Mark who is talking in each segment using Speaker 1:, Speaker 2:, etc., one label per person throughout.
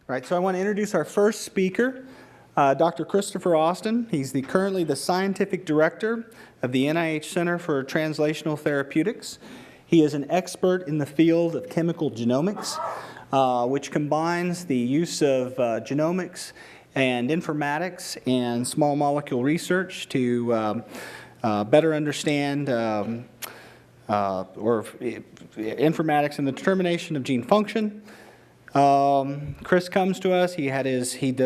Speaker 1: All right, so I want to introduce our first speaker, Dr. Christopher Austin. He's currently the Scientific Director of the NIH Center for Translational Therapeutics. He is an expert in the field of chemical genomics, which combines the use of genomics and informatics and small molecule research to better understand informatics and the determination of gene function. Chris comes to us. He received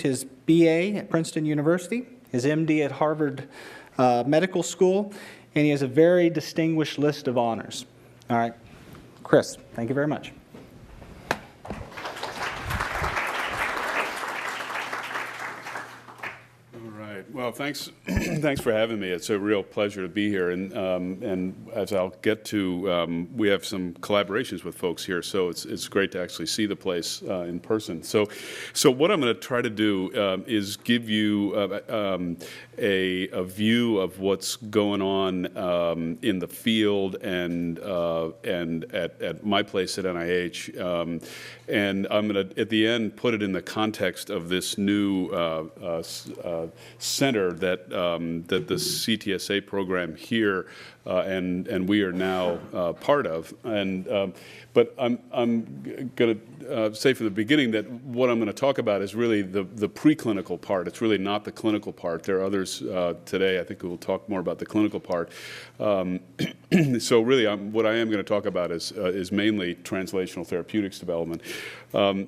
Speaker 1: his BA at Princeton University, his MD at Harvard Medical School, and he has a very distinguished list of honors. All right, Chris, thank you very much.
Speaker 2: Well, thanks for having me. It's a real pleasure to be here. And as I'll get to, we have some collaborations with folks here, so it's great to actually see the place in person. So what I'm going to try to do is give you a view of what's going on in the field and at my place at NIH. And I'm going to, at the end, put it in the context of this new center that the CTSA program here and we are now part of. But I'm going to say from the beginning that what I'm going to talk about is really the preclinical part. It's really not the clinical part. There are others today, I think, who will talk more about the clinical part. So really, what I am going to talk about is mainly translational therapeutics development. From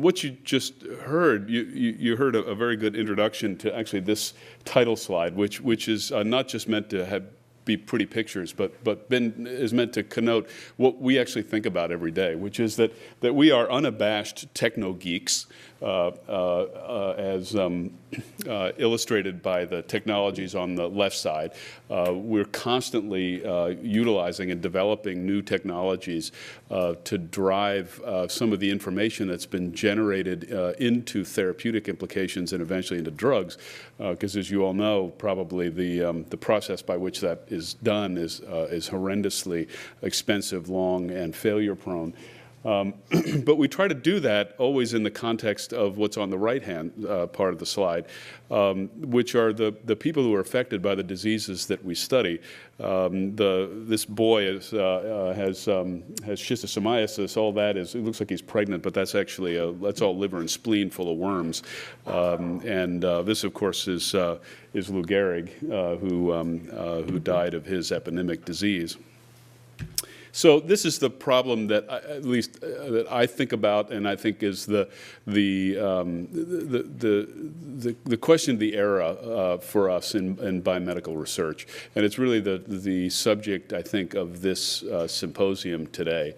Speaker 2: what you just heard, you heard a very good introduction to actually this title slide, which is not just meant to be pretty pictures, but is meant to connote what we actually think about every day, which is that we are unabashed techno geeks, as illustrated by the technologies on the left side. We're constantly utilizing and developing new technologies to drive some of the information that's been generated into therapeutic implications and eventually into drugs, because as you all know, probably the process by which that is done is horrendously expensive, long, and failure-prone. But we try to do that always in the context of what's on the right-hand part of the slide, which are the people who are affected by the diseases that we study. This boy has schistosomiasis. All that is, it looks like he's pregnant, but that's actually that's all liver and spleen full of worms. This, of course, is Lou Gehrig, who died of his epidemic disease. So this is the problem that at least that I think about, and I think is the question of the era for us in biomedical research, and it's really the subject, I think, of this symposium today.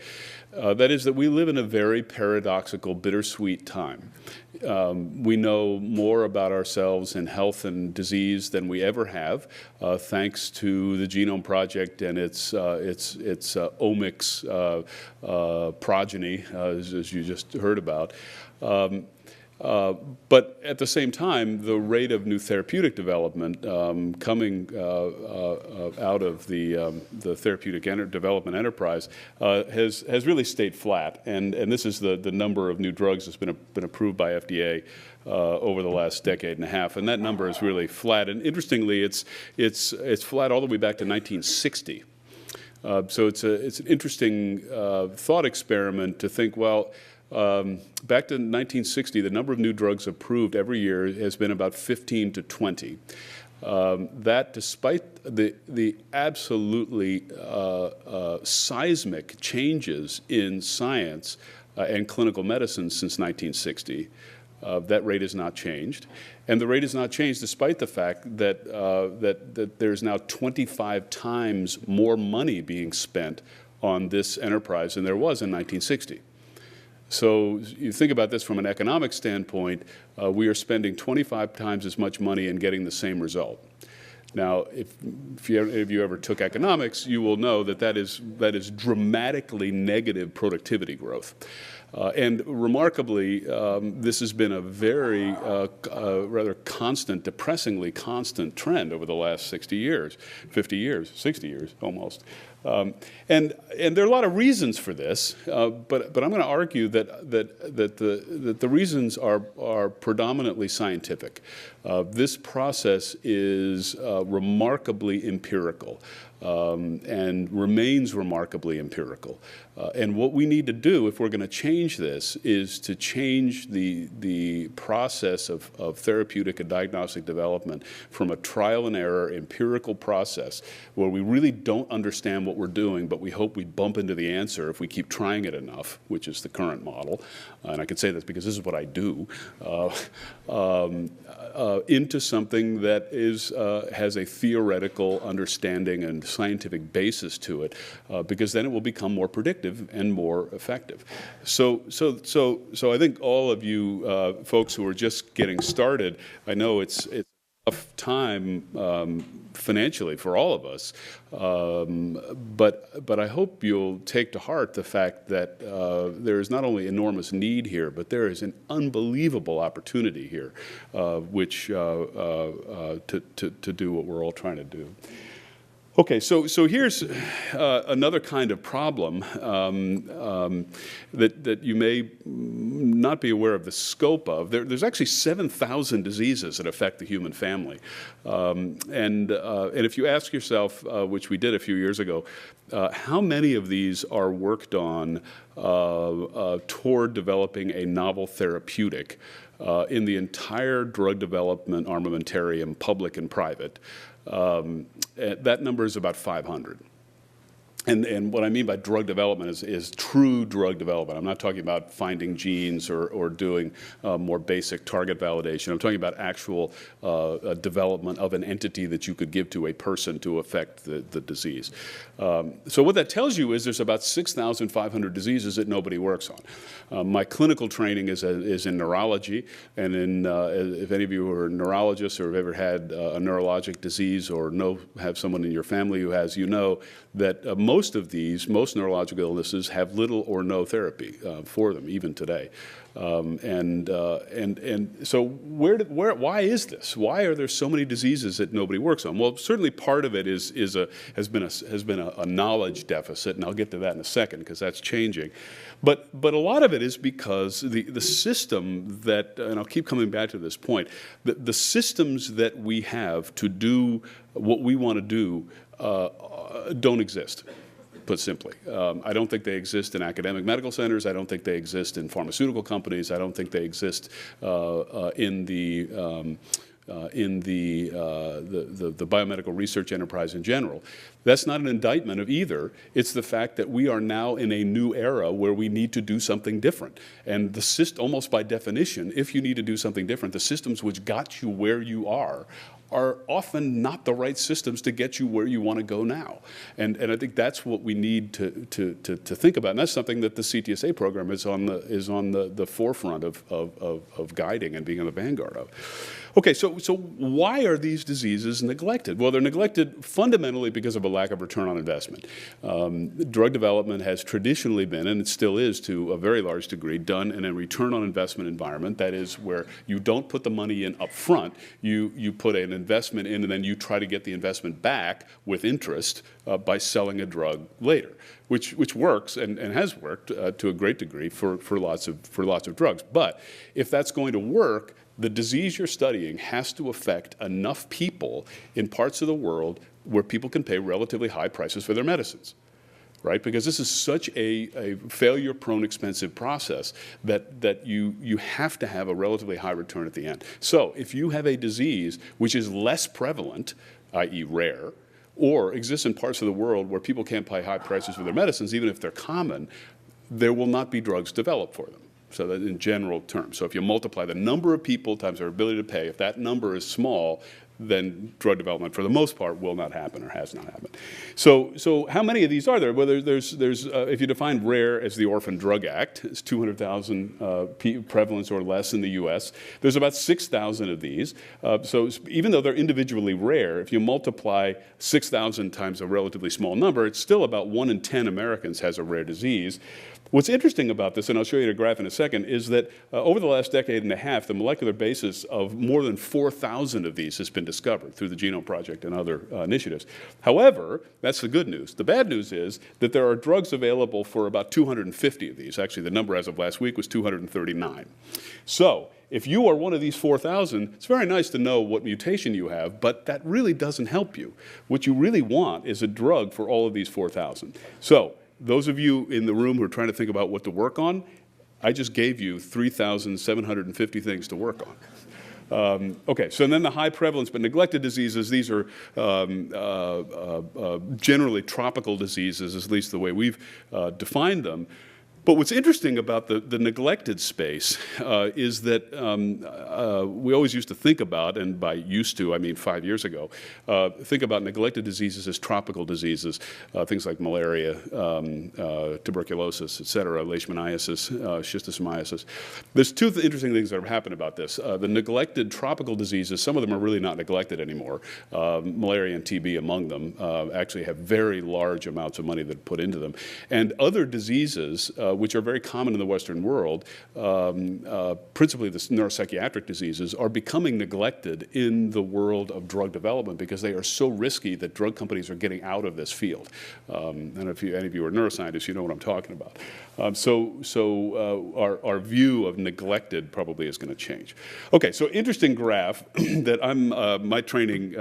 Speaker 2: That is that we live in a very paradoxical, bittersweet time. We know more about ourselves in health and disease than we ever have, thanks to the Genome Project and its Omics progeny, as you just heard about. But at the same time, the rate of new therapeutic development coming out of the therapeutic development enterprise has really stayed flat, and this is the number of new drugs that's been approved by FDA over the last decade and a half, and that number is really flat. And interestingly, it's flat all the way back to 1960. So it's an interesting thought experiment to think, well, back to 1960, the number of new drugs approved every year has been about 15 to 20. That, despite the absolutely seismic changes in science and clinical medicine since 1960, that rate has not changed. And the rate has not changed despite the fact that, that there's now 25 times more money being spent on this enterprise than there was in 1960. So you think about this from an economic standpoint, we are spending 25 times as much money and getting the same result. Now, if you ever took economics, you will know that is dramatically negative productivity growth. And remarkably, this has been a very rather constant, depressingly constant trend over the last 60 years, 50 years, 60 years almost. And there are a lot of reasons for this, but I'm going to argue that the reasons are predominantly scientific. This process is remarkably empirical. And remains remarkably empirical. And what we need to do if we're going to change this is to change the process of therapeutic and diagnostic development from a trial and error empirical process where we really don't understand what we're doing, but we hope we bump into the answer if we keep trying it enough, which is the current model. And I can say this because this is what I do, into something that has a theoretical understanding and scientific basis to it, because then it will become more predictive and more effective. So I think all of you folks who are just getting started, I know it's a tough time financially for all of us, but I hope you'll take to heart the fact that there is not only enormous need here, but there is an unbelievable opportunity here, which to do what we're all trying to do. Okay, so here's another kind of problem that you may not be aware of the scope of. There's actually 7,000 diseases that affect the human family. And if you ask yourself, which we did a few years ago, how many of these are worked on toward developing a novel therapeutic in the entire drug development armamentarium, public and private, that number is about 500. And what I mean by drug development is true drug development. I'm not talking about finding genes or doing more basic target validation. I'm talking about actual development of an entity that you could give to a person to affect the disease. So what that tells you is there's about 6,500 diseases that nobody works on. My clinical training is in neurology, and if any of you are neurologists or have ever had a neurologic disease or have someone in your family who has, you know that most neurological illnesses have little or no therapy for them, even today. And so why is this? Why are there so many diseases that nobody works on? Well, certainly part of it has been a knowledge deficit, and I'll get to that in a second because that's changing. But a lot of it is because the system that, and I'll keep coming back to this point, the systems that we have to do what we want to do don't exist, put simply. I don't think they exist in academic medical centers. I don't think they exist in pharmaceutical companies. I don't think they exist in the biomedical research enterprise in general. That's not an indictment of either. It's the fact that we are now in a new era where we need to do something different. And the system, almost by definition, if you need to do something different, the systems which got you where you are often not the right systems to get you where you want to go now. And I think that's what we need to think about. And that's something that the CTSA program is on the forefront of guiding and being in the vanguard of. Okay, so why are these diseases neglected? Well, they're neglected fundamentally because of a lack of return on investment. Drug development has traditionally been, and it still is to a very large degree, done in a return on investment environment. That is where you don't put the money in up front, you put an investment in and then you try to get the investment back with interest by selling a drug later, which works and has worked to a great degree for lots of drugs. But if that's going to work, the disease you're studying has to affect enough people in parts of the world where people can pay relatively high prices for their medicines, right? Because this is such a failure-prone, expensive process that you have to have a relatively high return at the end. So if you have a disease which is less prevalent, i.e. rare, or exists in parts of the world where people can't pay high prices for their medicines, even if they're common, there will not be drugs developed for them. So that in general terms. So if you multiply the number of people times their ability to pay, if that number is small, then drug development, for the most part, will not happen or has not happened. So how many of these are there? Well, there's if you define rare as the Orphan Drug Act, it's 200,000 prevalence or less in the U.S. There's about 6,000 of these. So even though they're individually rare, if you multiply 6,000 times a relatively small number, it's still about 1 in 10 Americans has a rare disease. What's interesting about this, and I'll show you a graph in a second, is that over the last decade and a half, the molecular basis of more than 4,000 of these has been discovered through the Genome Project and other initiatives. However, that's the good news. The bad news is that there are drugs available for about 250 of these. Actually, the number as of last week was 239. So if you are one of these 4,000, it's very nice to know what mutation you have, but that really doesn't help you. What you really want is a drug for all of these 4,000. So those of you in the room who are trying to think about what to work on, I just gave you 3,750 things to work on. Okay, so then the high prevalence but neglected diseases, these are generally tropical diseases, at least the way we've defined them. But what's interesting about the neglected space is that we always used to think about, and by used to, I mean 5 years ago, think about neglected diseases as tropical diseases, things like malaria, tuberculosis, et cetera, leishmaniasis, schistosomiasis. There's two interesting things that have happened about this. The neglected tropical diseases, some of them are really not neglected anymore. Malaria and TB among them actually have very large amounts of money that are put into them. And other diseases, which are very common in the Western world, principally the neuropsychiatric diseases, are becoming neglected in the world of drug development because they are so risky that drug companies are getting out of this field. And if any of you are neuroscientists, you know what I'm talking about. Our view of neglected probably is going to change. Okay, so interesting graph that my training,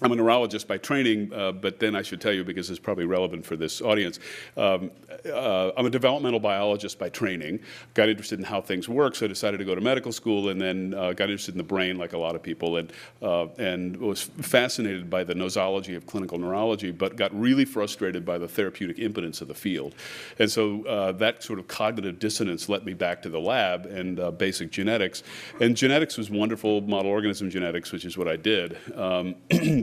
Speaker 2: I'm a neurologist by training, but then I should tell you, because it's probably relevant for this audience, I'm a developmental biologist by training. Got interested in how things work, so I decided to go to medical school, and then got interested in the brain like a lot of people, and was fascinated by the nosology of clinical neurology, but got really frustrated by the therapeutic impotence of the field. And so that sort of cognitive dissonance led me back to the lab and basic genetics. And genetics was wonderful, model organism genetics, which is what I did.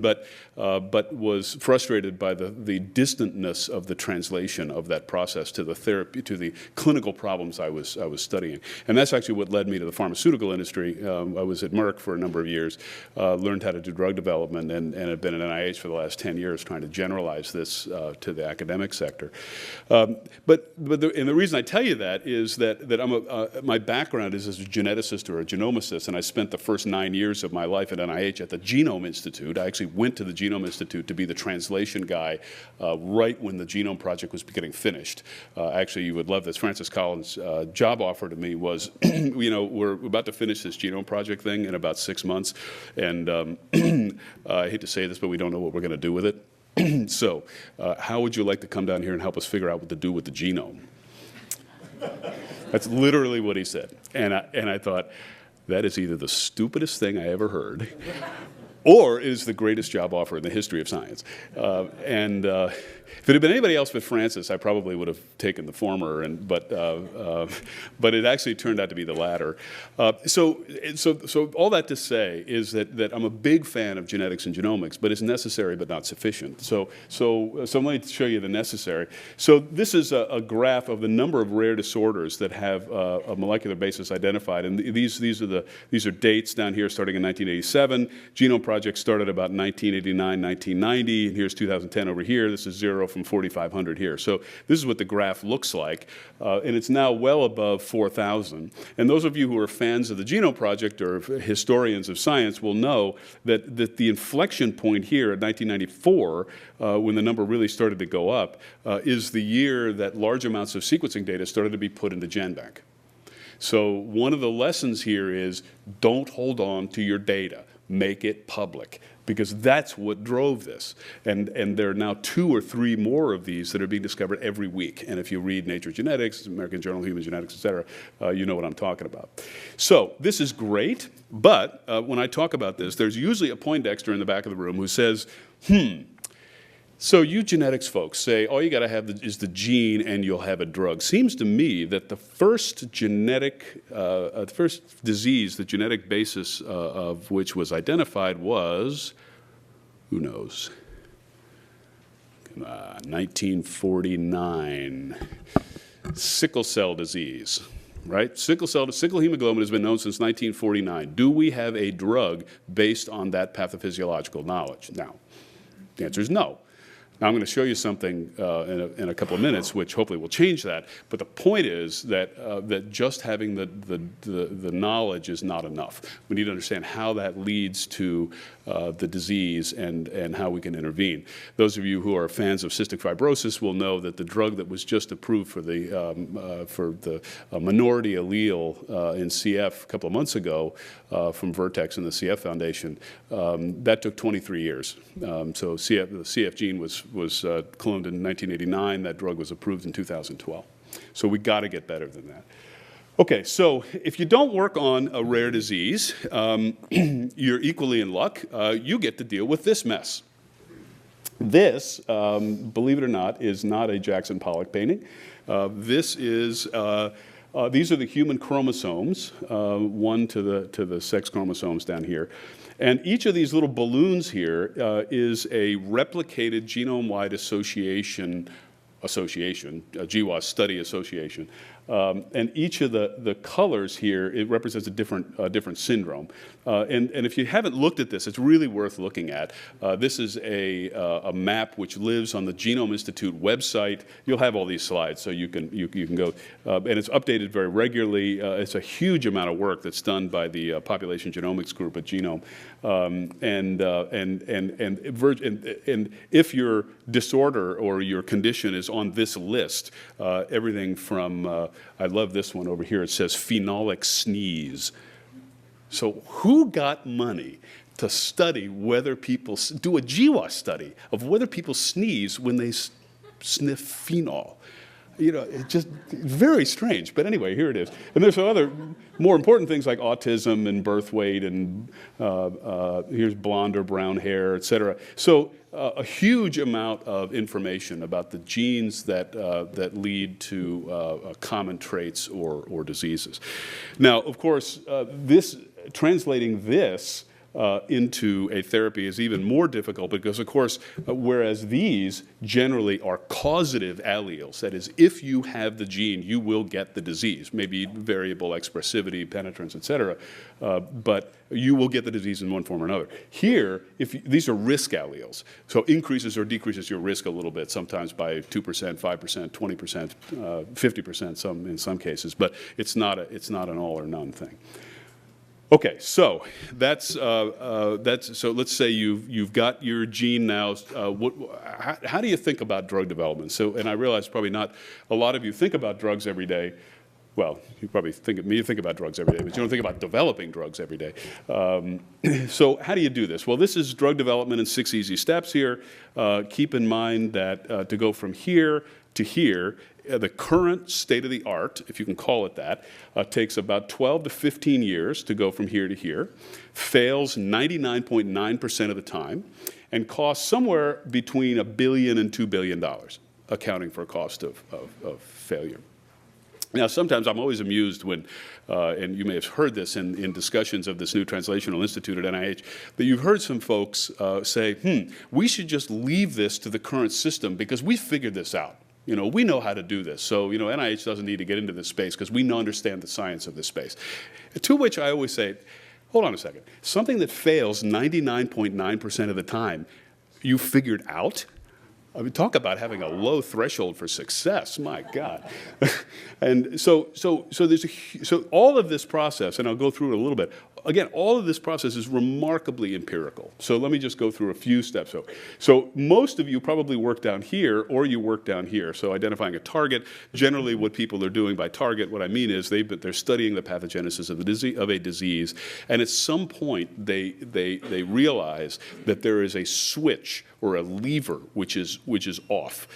Speaker 2: But was frustrated by the distantness of the translation of that process to the therapy, to the clinical problems I was studying. And that's actually what led me to the pharmaceutical industry. I was at Merck for a number of years, learned how to do drug development, and have been at NIH for the last 10 years trying to generalize this to the academic sector. But the reason I tell you that is that my background is as a geneticist or a genomicist, and I spent the first 9 years of my life at NIH at the Genome Institute. I actually went to the Genome Institute to be the translation guy right when the Genome Project was getting finished. Actually, you would love this. Francis Collins' job offer to me was, we're about to finish this Genome Project thing in about 6 months, and I hate to say this, but we don't know what we're going to do with it. So how would you like to come down here and help us figure out what to do with the genome? That's literally what he said. And I thought, that is either the stupidest thing I ever heard, or is the greatest job offer in the history of science. If it had been anybody else but Francis, I probably would have taken the former, but it actually turned out to be the latter. So all that to say is that I'm a big fan of genetics and genomics, but it's necessary but not sufficient. So let me show you the necessary. So this is a graph of the number of rare disorders that have a molecular basis identified, and these are dates down here starting in 1987. Genome Project started about 1989, 1990, and here's 2010 over here. This is 0 from 4,500 here. So this is what the graph looks like, and it's now well above 4,000. And those of you who are fans of the Genome Project or historians of science will know that the inflection point here at 1994, when the number really started to go up, is the year that large amounts of sequencing data started to be put into GenBank. So one of the lessons here is don't hold on to your data. Make it public, because that's what drove this. And there are now 2 or 3 more of these that are being discovered every week. And if you read Nature Genetics, American Journal of Human Genetics, et cetera, you know what I'm talking about. So this is great, but when I talk about this, there's usually a Poindexter in the back of the room who says, so you genetics folks say all you got to have is the gene and you'll have a drug. Seems to me that the first first disease, the genetic basis of which was identified was, who knows, 1949, sickle cell disease. Right? Sickle hemoglobin has been known since 1949. Do we have a drug based on that pathophysiological knowledge? Now, the answer is no. Now, I'm going to show you something in a couple of minutes, which hopefully will change that. But the point is that that just having the knowledge is not enough. We need to understand how that leads to the disease and how we can intervene. Those of you who are fans of cystic fibrosis will know that the drug that was just approved for the minority allele in CF a couple of months ago from Vertex and the CF Foundation, that took 23 years. So the CF gene was cloned in 1989. That drug was approved in 2012. So we got to get better than that. Okay, so if you don't work on a rare disease, you're equally in luck. You get to deal with this mess. This, believe it or not, is not a Jackson Pollock painting. These are the human chromosomes, one to the sex chromosomes down here. And each of these little balloons here is a replicated genome-wide association, a GWAS study association. And each of the colors here, it represents a different syndrome. And if you haven't looked at this, it's really worth looking at. This is a map which lives on the Genome Institute website. You'll have all these slides, so you can go. And it's updated very regularly. It's a huge amount of work that's done by the population genomics group at Genome. And if your disorder or your condition is on this list, everything from I love this one over here. It says phenolic sneeze. So who got money to study whether people, do a GWAS study of whether people sneeze when they sniff phenol? You know, it's just very strange. But anyway, here it is. And there's some other more important things like autism and birth weight and here's blonde or brown hair, et cetera. So a huge amount of information about the genes that lead to common traits or diseases. Now, of course, translating this into a therapy is even more difficult because, of course, whereas these generally are causative alleles, that is, if you have the gene, you will get the disease, maybe variable expressivity, penetrance, et cetera, but you will get the disease in one form or another. Here, these are risk alleles, so increases or decreases your risk a little bit, sometimes by 2%, 5%, 20%, 50% in some cases, but it's not an all or none thing. Okay, so so let's say you've got your gene now. How do you think about drug development? So, and I realize probably not a lot of you think about drugs every day. Well, you probably think about drugs every day, but you don't think about developing drugs every day. So how do you do this? Well, this is drug development in 6 easy steps here. Keep in mind that to go from here to here, the current state of the art, if you can call it that, takes about 12 to 15 years to go from here to here, fails 99.9% of the time, and costs somewhere between $1 billion and $2 billion, accounting for cost of failure. Now, sometimes I'm always amused when, and you may have heard this in discussions of this new Translational Institute at NIH, that you've heard some folks say, we should just leave this to the current system because we figured this out. You know, we know how to do this. So, you know, NIH doesn't need to get into this space because we understand the science of this space. To which I always say, hold on a second. Something that fails 99.9% of the time, you figured out? I mean, talk about having a low threshold for success. My God. And so all of this process, and I'll go through it a little bit. Again, all of this process is remarkably empirical. So let me just go through a few steps. So most of you probably work down here or you work down here. So identifying a target, generally what people are doing by target, what I mean is they're studying the pathogenesis of a disease, and at some point they realize that there is a switch or a lever which is off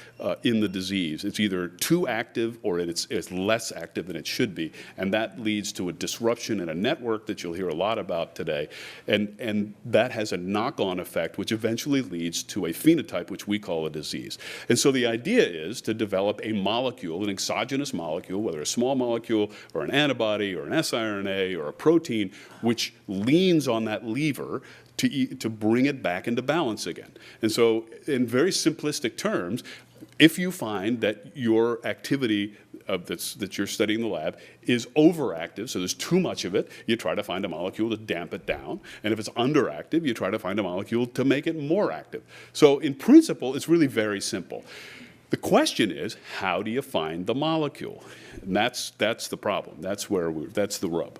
Speaker 2: in the disease. It's either too active or it's less active than it should be, and that leads to a disruption in a network that you'll hear a lot about today, and that has a knock-on effect which eventually leads to a phenotype which we call a disease. And so the idea is to develop a molecule, an exogenous molecule, whether a small molecule or an antibody or an siRNA or a protein, which leans on that lever to bring it back into balance again. And so in very simplistic terms, if you find that your activity that you're studying in the lab is overactive, so there's too much of it, you try to find a molecule to damp it down. And if it's underactive, you try to find a molecule to make it more active. So in principle, it's really very simple. The question is, how do you find the molecule? And that's the problem. That's the rub.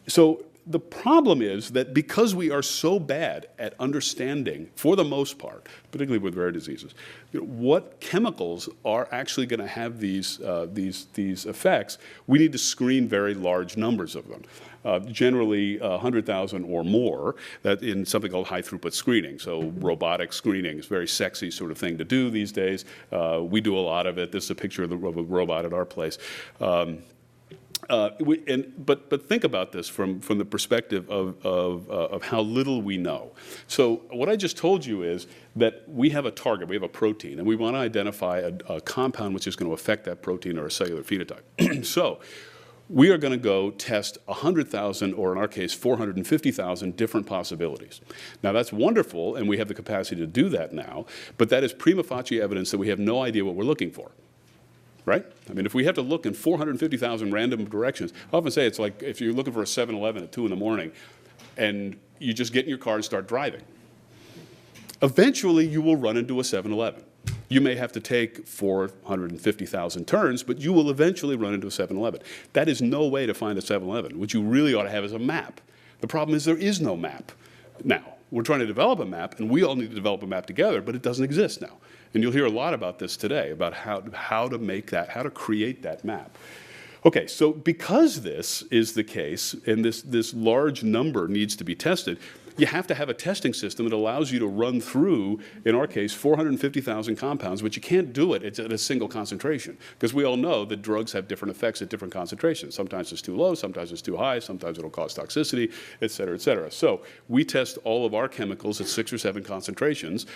Speaker 2: So the problem is that because we are so bad at understanding, for the most part, particularly with rare diseases, what chemicals are actually going to have these effects, we need to screen very large numbers of them. Generally 100,000 or more, that in something called high-throughput screening. So robotic screening is a very sexy sort of thing to do these days. We do a lot of it. This is a picture of a robot at our place. But think about this from the perspective of how little we know. So what I just told you is that we have a target, we have a protein, and we want to identify a compound which is going to affect that protein or a cellular phenotype. So we are going to go test 100,000, or in our case, 450,000 different possibilities. Now, that's wonderful, and we have the capacity to do that now, but that is prima facie evidence that we have no idea what we're looking for. Right? I mean, if we have to look in 450,000 random directions, I often say it's like if you're looking for a 7-Eleven at 2 in the morning, and you just get in your car and start driving. Eventually, you will run into a 7-Eleven. You may have to take 450,000 turns, but you will eventually run into a 7-Eleven. That is no way to find a 7-Eleven. What you really ought to have is a map. The problem is there is no map now. We're trying to develop a map, and we all need to develop a map together, but it doesn't exist now. And you'll hear a lot about this today, about how to make that, how to create that map. Okay, so because this is the case, and this large number needs to be tested, you have to have a testing system that allows you to run through, in our case, 450,000 compounds, but you can't do it at a single concentration, because we all know that drugs have different effects at different concentrations. Sometimes it's too low, sometimes it's too high, sometimes it'll cause toxicity, et cetera, et cetera. So we test all of our chemicals at 6 or 7 concentrations.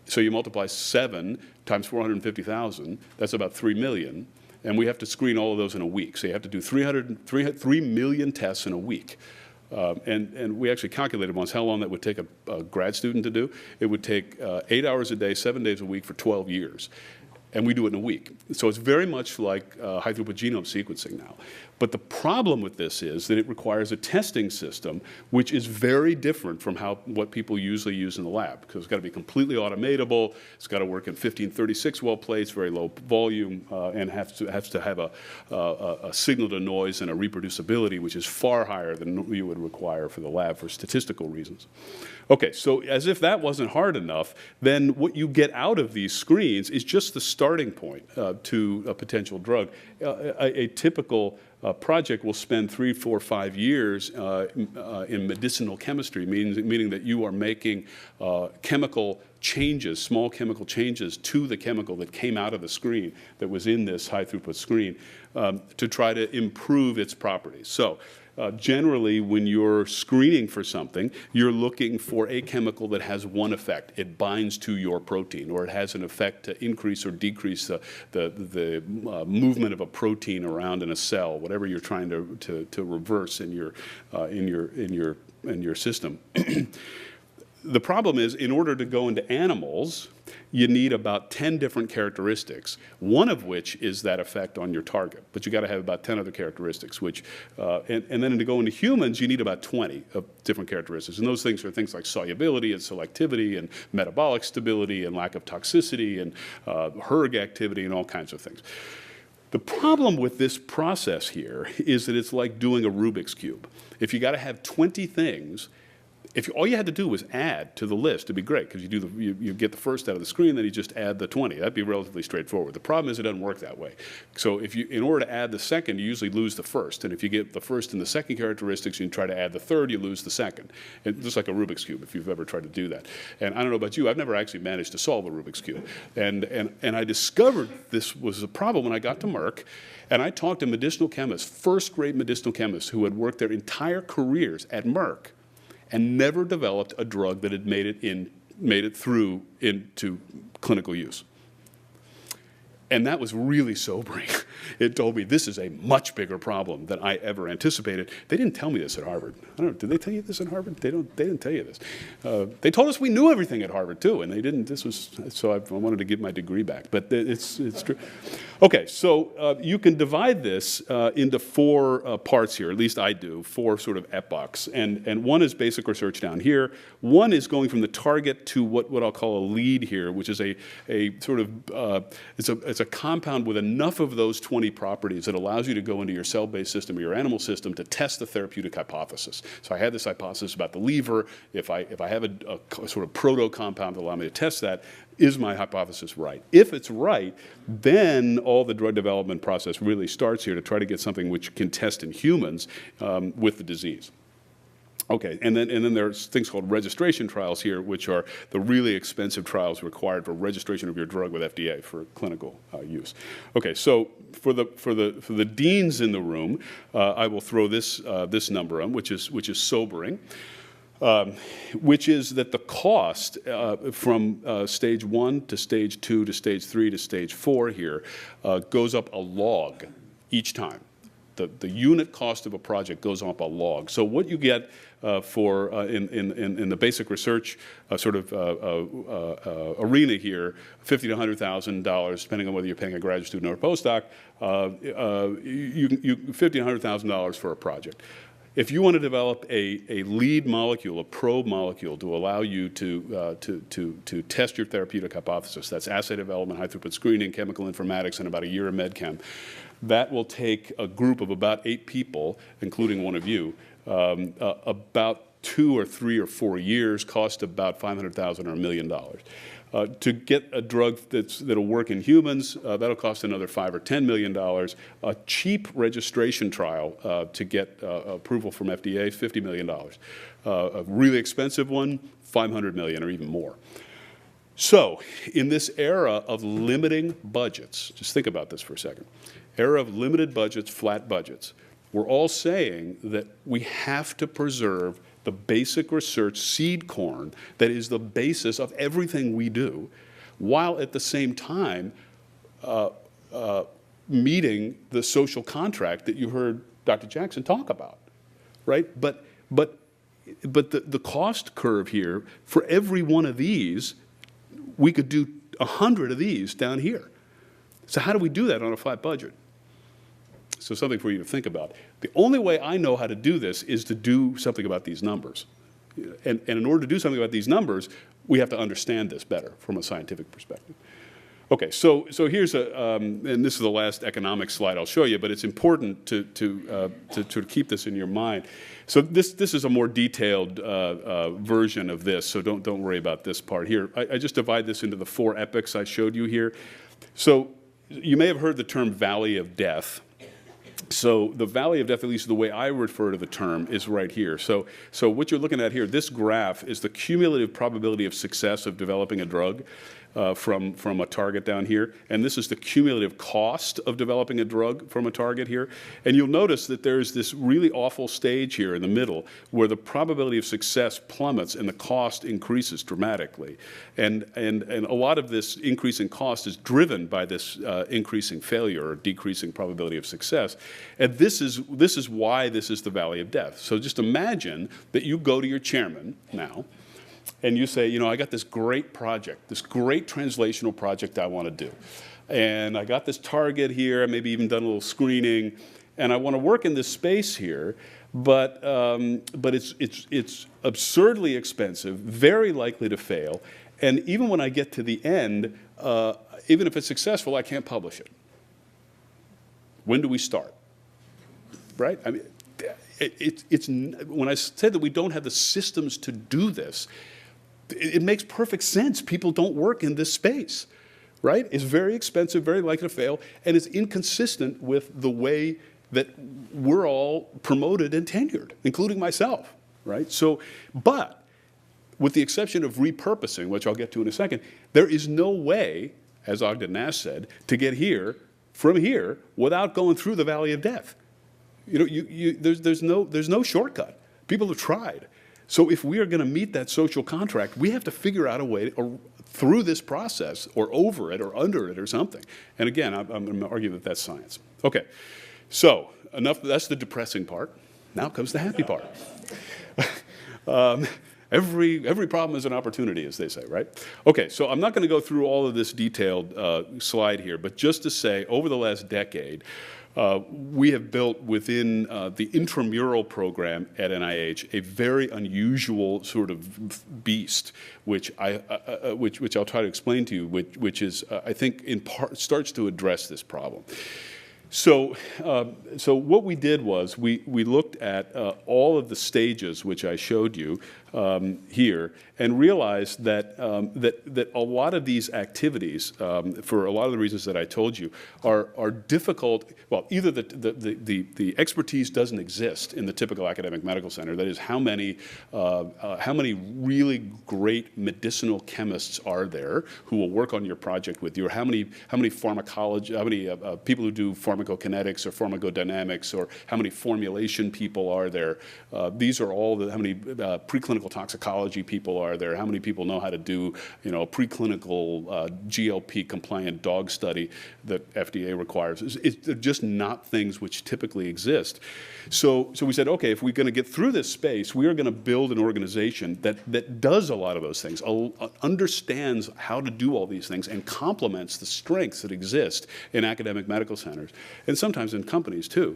Speaker 2: So you multiply 7 times 450,000, that's about 3 million, and we have to screen all of those in a week. So you have to do 3 million tests in a week. And we actually calculated once how long that would take a grad student to do. It would take 8 hours a day, 7 days a week for 12 years. And we do it in a week. So it's very much like high-throughput genome sequencing now. But the problem with this is that it requires a testing system which is very different from what people usually use in the lab, because it's got to be completely automatable, it's got to work in 1536 well plates, very low volume, and has to have a signal-to-noise and a reproducibility which is far higher than you would require for the lab for statistical reasons. Okay, so as if that wasn't hard enough, then what you get out of these screens is just the starting point to a potential drug. A typical project will spend 3, 4, 5 years in medicinal chemistry, meaning that you are making chemical changes, small chemical changes to the chemical that came out of the screen that was in this high-throughput screen to try to improve its properties. So generally, when you're screening for something, you're looking for a chemical that has one effect. It binds to your protein, or it has an effect to increase or decrease the movement of a protein around in a cell, whatever you're trying to reverse in your system. The problem is, in order to go into animals, you need about 10 different characteristics, one of which is that effect on your target. But you got to have about 10 other characteristics, which, and then to go into humans, you need about 20 of different characteristics. And those things are things like solubility and selectivity and metabolic stability and lack of toxicity and hERG activity and all kinds of things. The problem with this process here is that it's like doing a Rubik's Cube. If you got to have 20 things, if all you had to do was add to the list, it'd be great, because you get the first out of the screen, then you just add the 20. That'd be relatively straightforward. The problem is it doesn't work that way. So in order to add the second, you usually lose the first. And if you get the first and the second characteristics, and you try to add the third, you lose the second. And just like a Rubik's Cube, if you've ever tried to do that. And I don't know about you, I've never actually managed to solve a Rubik's Cube. And I discovered this was a problem when I got to Merck. And I talked to medicinal chemists, first-grade medicinal chemists who had worked their entire careers at Merck and never developed a drug that had made it through into clinical use. And that was really sobering. It told me this is a much bigger problem than I ever anticipated. They didn't tell me this at Harvard. I don't know, did they tell you this at Harvard? They didn't tell you this. They told us we knew everything at Harvard too, and they didn't. So I wanted to give my degree back, but it's true. Okay, so you can divide this into 4 parts here, at least I do, 4 sort of epochs, and one is basic research down here. One is going from the target to what I'll call a lead here, which is a sort of, it's a compound with enough of those 20 properties that allows you to go into your cell-based system or your animal system to test the therapeutic hypothesis. So I had this hypothesis about the lever. If I have a sort of proto-compound to allow me to test that, is my hypothesis right? If it's right, then all the drug development process really starts here to try to get something which can test in humans with the disease. Okay, and then there's things called registration trials here, which are the really expensive trials required for registration of your drug with FDA for clinical use. Okay, so for the deans in the room, I will throw this number on, which is sobering. Which is that the cost from stage 1 to stage 2 to stage 3 to stage 4 here goes up a log each time. The unit cost of a project goes up a log. So what you get for in the basic research sort of arena here, $50,000 to $100,000, depending on whether you're paying a graduate student or a postdoc, $50,000 to $100,000 for a project. If you want to develop a lead molecule, a probe molecule to allow you to test your therapeutic hypothesis, that's assay development, high-throughput screening, chemical informatics, and about a year of med chem, that will take a group of about 8 people, including one of you, about 2 or 3 or 4 years, cost about $500,000 or $1 million. To get a drug that'll work in humans, that'll cost another $5 or $10 million. A cheap registration trial to get approval from FDA, $50 million. A really expensive one, $500 million or even more. So in this era of limiting budgets, just think about this for a second, era of limited budgets, flat budgets, we're all saying that we have to preserve the basic research seed corn that is the basis of everything we do, while at the same time meeting the social contract that you heard Dr. Jackson talk about, right? But the cost curve here, for every one of these, we could do 100 of these down here. So how do we do that on a flat budget? So something for you to think about. The only way I know how to do this is to do something about these numbers. And in order to do something about these numbers, we have to understand this better from a scientific perspective. Okay, so here's and this is the last economic slide I'll show you, but it's important to keep this in your mind. So this is a more detailed version of this, so don't worry about this part here. I just divide this into the 4 epochs I showed you here. So you may have heard the term valley of death. So the valley of death, at least the way I refer to the term, is right here. So what you're looking at here, this graph is the cumulative probability of success of developing a drug from a target down here. And this is the cumulative cost of developing a drug from a target here. And you'll notice that there's this really awful stage here in the middle where the probability of success plummets and the cost increases dramatically. And a lot of this increase in cost is driven by this increasing failure or decreasing probability of success. And this is why this is the valley of death. So just imagine that you go to your chairman now, and you say, you know, I got this great project, this great translational project I want to do. And I got this target here, I maybe even done a little screening, and I want to work in this space here, but it's absurdly expensive, very likely to fail, and even when I get to the end, even if it's successful, I can't publish it. When do we start? Right? I mean, when I said that we don't have the systems to do this, it makes perfect sense. People don't work in this space, right? It's very expensive, very likely to fail, and it's inconsistent with the way that we're all promoted and tenured, including myself, right? So, but with the exception of repurposing, which I'll get to in a second, there is no way, as Ogden Nash said, to get here from here without going through the valley of death. You know, there's no shortcut. People have tried. So if we are going to meet that social contract, we have to figure out a way through this process or over it or under it or something. And again, I'm going to argue that that's science. Okay, so enough. That's the depressing part. Now comes the happy part. Every problem is an opportunity, as they say, right? Okay, so I'm not going to go through all of this detailed slide here, but just to say, over the last decade, we have built within the intramural program at NIH a very unusual sort of beast, which I'll try to explain to you, which is, I think, in part starts to address this problem. So what we did was we looked at all of the stages which I showed you here, and realized that that a lot of these activities, for a lot of the reasons that I told you, are difficult. Well, either the expertise doesn't exist in the typical academic medical center. That is, how many really great medicinal chemists are there who will work on your project with you, or how many pharmacology, how many people who do pharmacokinetics or pharmacodynamics, or how many formulation people are there. These are all how many preclinical toxicology people are there, how many people know how to do, preclinical GLP compliant dog study that FDA requires. It's just not things which typically exist. So we said, okay, if we're going to get through this space, we are going to build an organization that does a lot of those things, understands how to do all these things, and complements the strengths that exist in academic medical centers, and sometimes in companies too.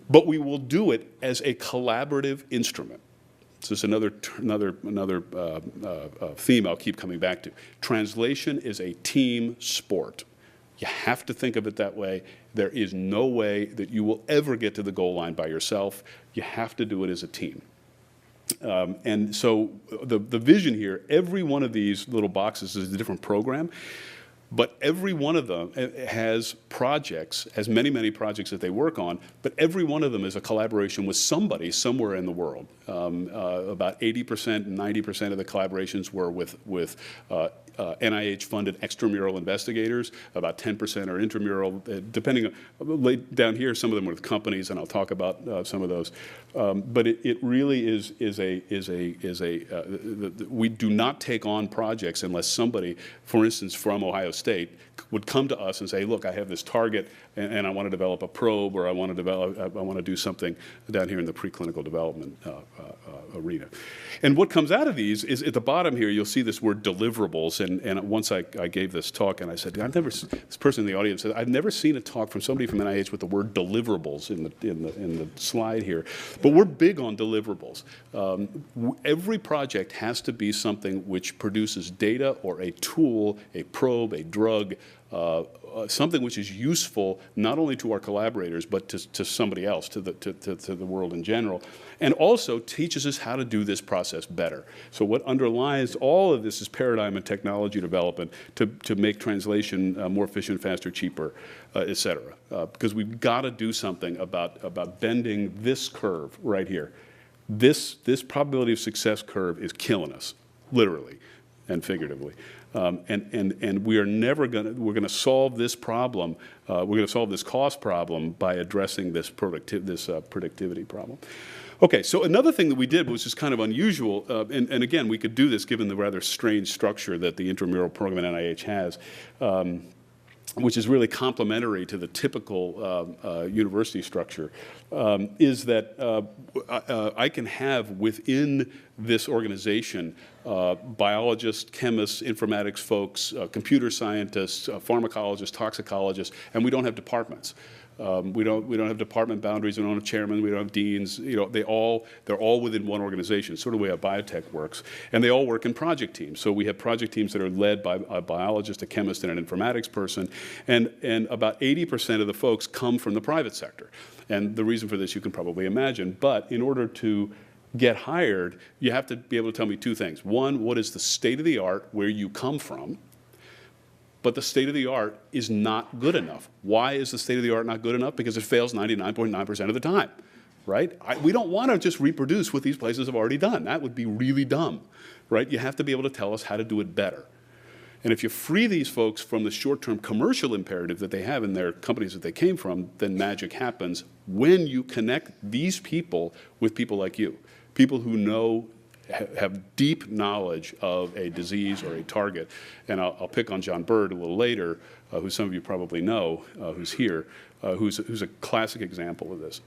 Speaker 2: But we will do it as a collaborative instrument. So this is another theme I'll keep coming back to. Translation is a team sport. You have to think of it that way. There is no way that you will ever get to the goal line by yourself. You have to do it as a team. And so the vision here, every one of these little boxes is a different program. But every one of them has projects, has many projects that they work on, but every one of them is a collaboration with somebody somewhere in the world. About 80% and 90% of the collaborations were with NIH-funded extramural investigators. About 10% are intramural, depending on, down here, some of them are with companies, and I'll talk about some of those. But it really we do not take on projects unless somebody, for instance, from Ohio State, would come to us and say, look, I have this target, and I want to develop a probe, or I want to do something down here in the preclinical development arena. And what comes out of these is, at the bottom here, you'll see this word deliverables. And once I gave this talk, and I said, this person in the audience said, I've never seen a talk from somebody from NIH with the word deliverables in the slide here. But we're big on deliverables. Every project has to be something which produces data or a tool, a probe, a drug, something which is useful not only to our collaborators but to somebody else, to the world in general, and also teaches us how to do this process better. So what underlies all of this is paradigm and technology development to make translation more efficient, faster, cheaper, et cetera. Because we've got to do something about bending this curve right here. This probability of success curve is killing us, literally and figuratively. And we are never we're going to solve this problem, we're going to solve this cost problem by addressing this productivity problem. Okay, so another thing that we did, which is kind of unusual, and again, we could do this given the rather strange structure that the intramural program at NIH has, which is really complementary to the typical university structure, is that I can have within this organization biologists, chemists, informatics folks, computer scientists, pharmacologists, toxicologists, and we don't have departments. We don't have department boundaries. We don't have chairmen. We don't have deans. They're all within one organization, sort of the way a biotech works, and they all work in project teams. So we have project teams that are led by a biologist, a chemist, and an informatics person, and about 80% of the folks come from the private sector. And the reason for this you can probably imagine. But in order to get hired, you have to be able to tell me two things. One, what is the state of the art where you come from? But the state of the art is not good enough. Why is the state of the art not good enough? Because it fails 99.9% of the time, right? We don't want to just reproduce what these places have already done. That would be really dumb, right? You have to be able to tell us how to do it better. And if you free these folks from the short-term commercial imperative that they have in their companies that they came from, then magic happens when you connect these people with people like you, people who know have deep knowledge of a disease or a target. And I'll pick on John Bird a little later, who some of you probably know, who's here, who's a classic example of this.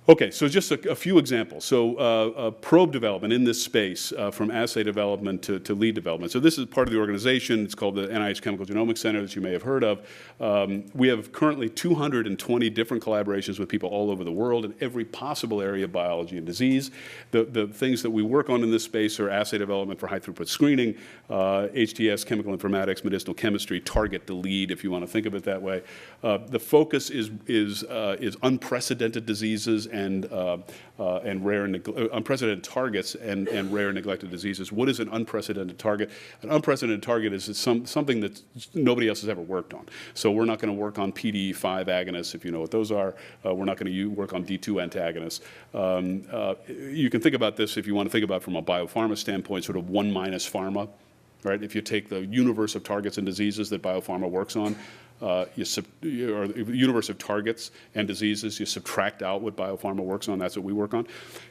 Speaker 2: Okay, so just a few examples. So probe development in this space, from assay development to lead development. So this is part of the organization. It's called the NIH Chemical Genomics Center that you may have heard of. We have currently 220 different collaborations with people all over the world in every possible area of biology and disease. The things that we work on in this space are assay development for high-throughput screening, HTS, chemical informatics, medicinal chemistry, target to lead, if you want to think of it that way. The focus is unprecedented diseases and rare and unprecedented targets and rare and neglected diseases. What is an unprecedented target? An unprecedented target is something that nobody else has ever worked on. So we're not going to work on PDE5 agonists, if you know what those are. We're not going to work on D2 antagonists. You can think about this if you want to think about it from a biopharma standpoint, sort of 1 minus pharma. Right? If you take the universe of targets and diseases that biopharma works on, or the universe of targets and diseases, you subtract out what biopharma works on. That's what we work on.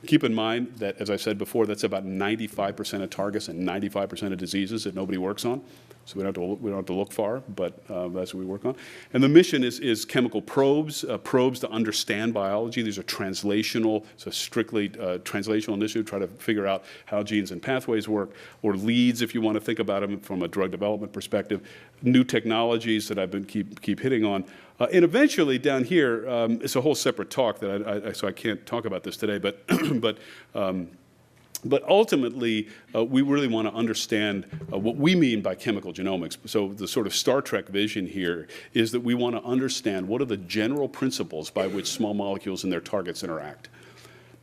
Speaker 2: Keep in mind that, as I said before, that's about 95% of targets and 95% of diseases that nobody works on. So we don't have to look far, but that's what we work on. And the mission is chemical probes, probes to understand biology. These are translational, so strictly translational initiative, try to figure out how genes and pathways work, or leads, if you want to think about them from a drug development perspective, new technologies that I've been keep hitting on. And eventually down here, it's a whole separate talk that so I can't talk about this today, but ultimately, we really want to understand what we mean by chemical genomics. So the sort of Star Trek vision here is that we want to understand what are the general principles by which small molecules and their targets interact.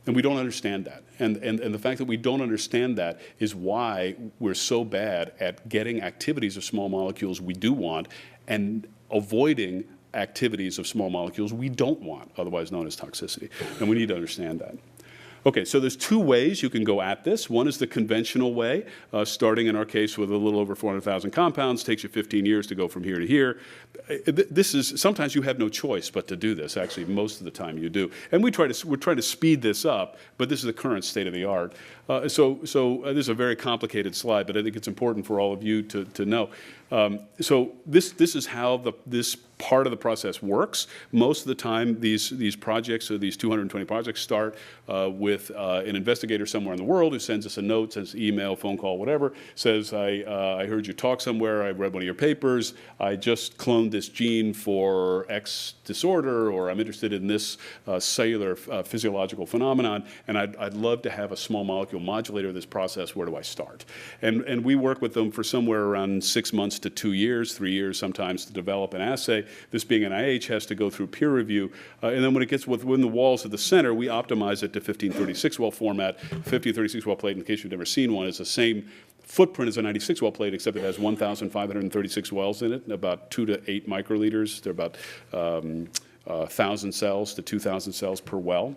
Speaker 2: And we don't understand that. And the fact that we don't understand that is why we're so bad at getting activities of small molecules we do want and avoiding activities of small molecules we don't want, otherwise known as toxicity. And we need to understand that. Okay, so there's two ways you can go at this. One is the conventional way, starting in our case with a little over 400,000 compounds, takes you 15 years to go from here to here. This is, sometimes you have no choice but to do this. Actually, most of the time you do. And we're trying to speed this up, but this is the current state of the art. So this is a very complicated slide, but I think it's important for all of you to know. So this is how this part of the process works. Most of the time, these projects, or these 220 projects, start with an investigator somewhere in the world who sends us a note, sends email, phone call, whatever, says, I heard you talk somewhere, I read one of your papers, I just cloned this gene for X disorder, or I'm interested in this cellular physiological phenomenon, and I'd love to have a small molecule modulator of this process. Where do I start? And we work with them for somewhere around 6 months to 2 years, 3 years sometimes, to develop an assay. This being NIH has to go through peer review. And then when it gets within the walls of the center, we optimize it to 1536-well format. 1536-well plate, in case you've never seen one, is the same footprint as a 96-well plate, except it has 1,536 wells in it, about 2 to 8 microliters. They're about 1,000 cells to 2,000 cells per well.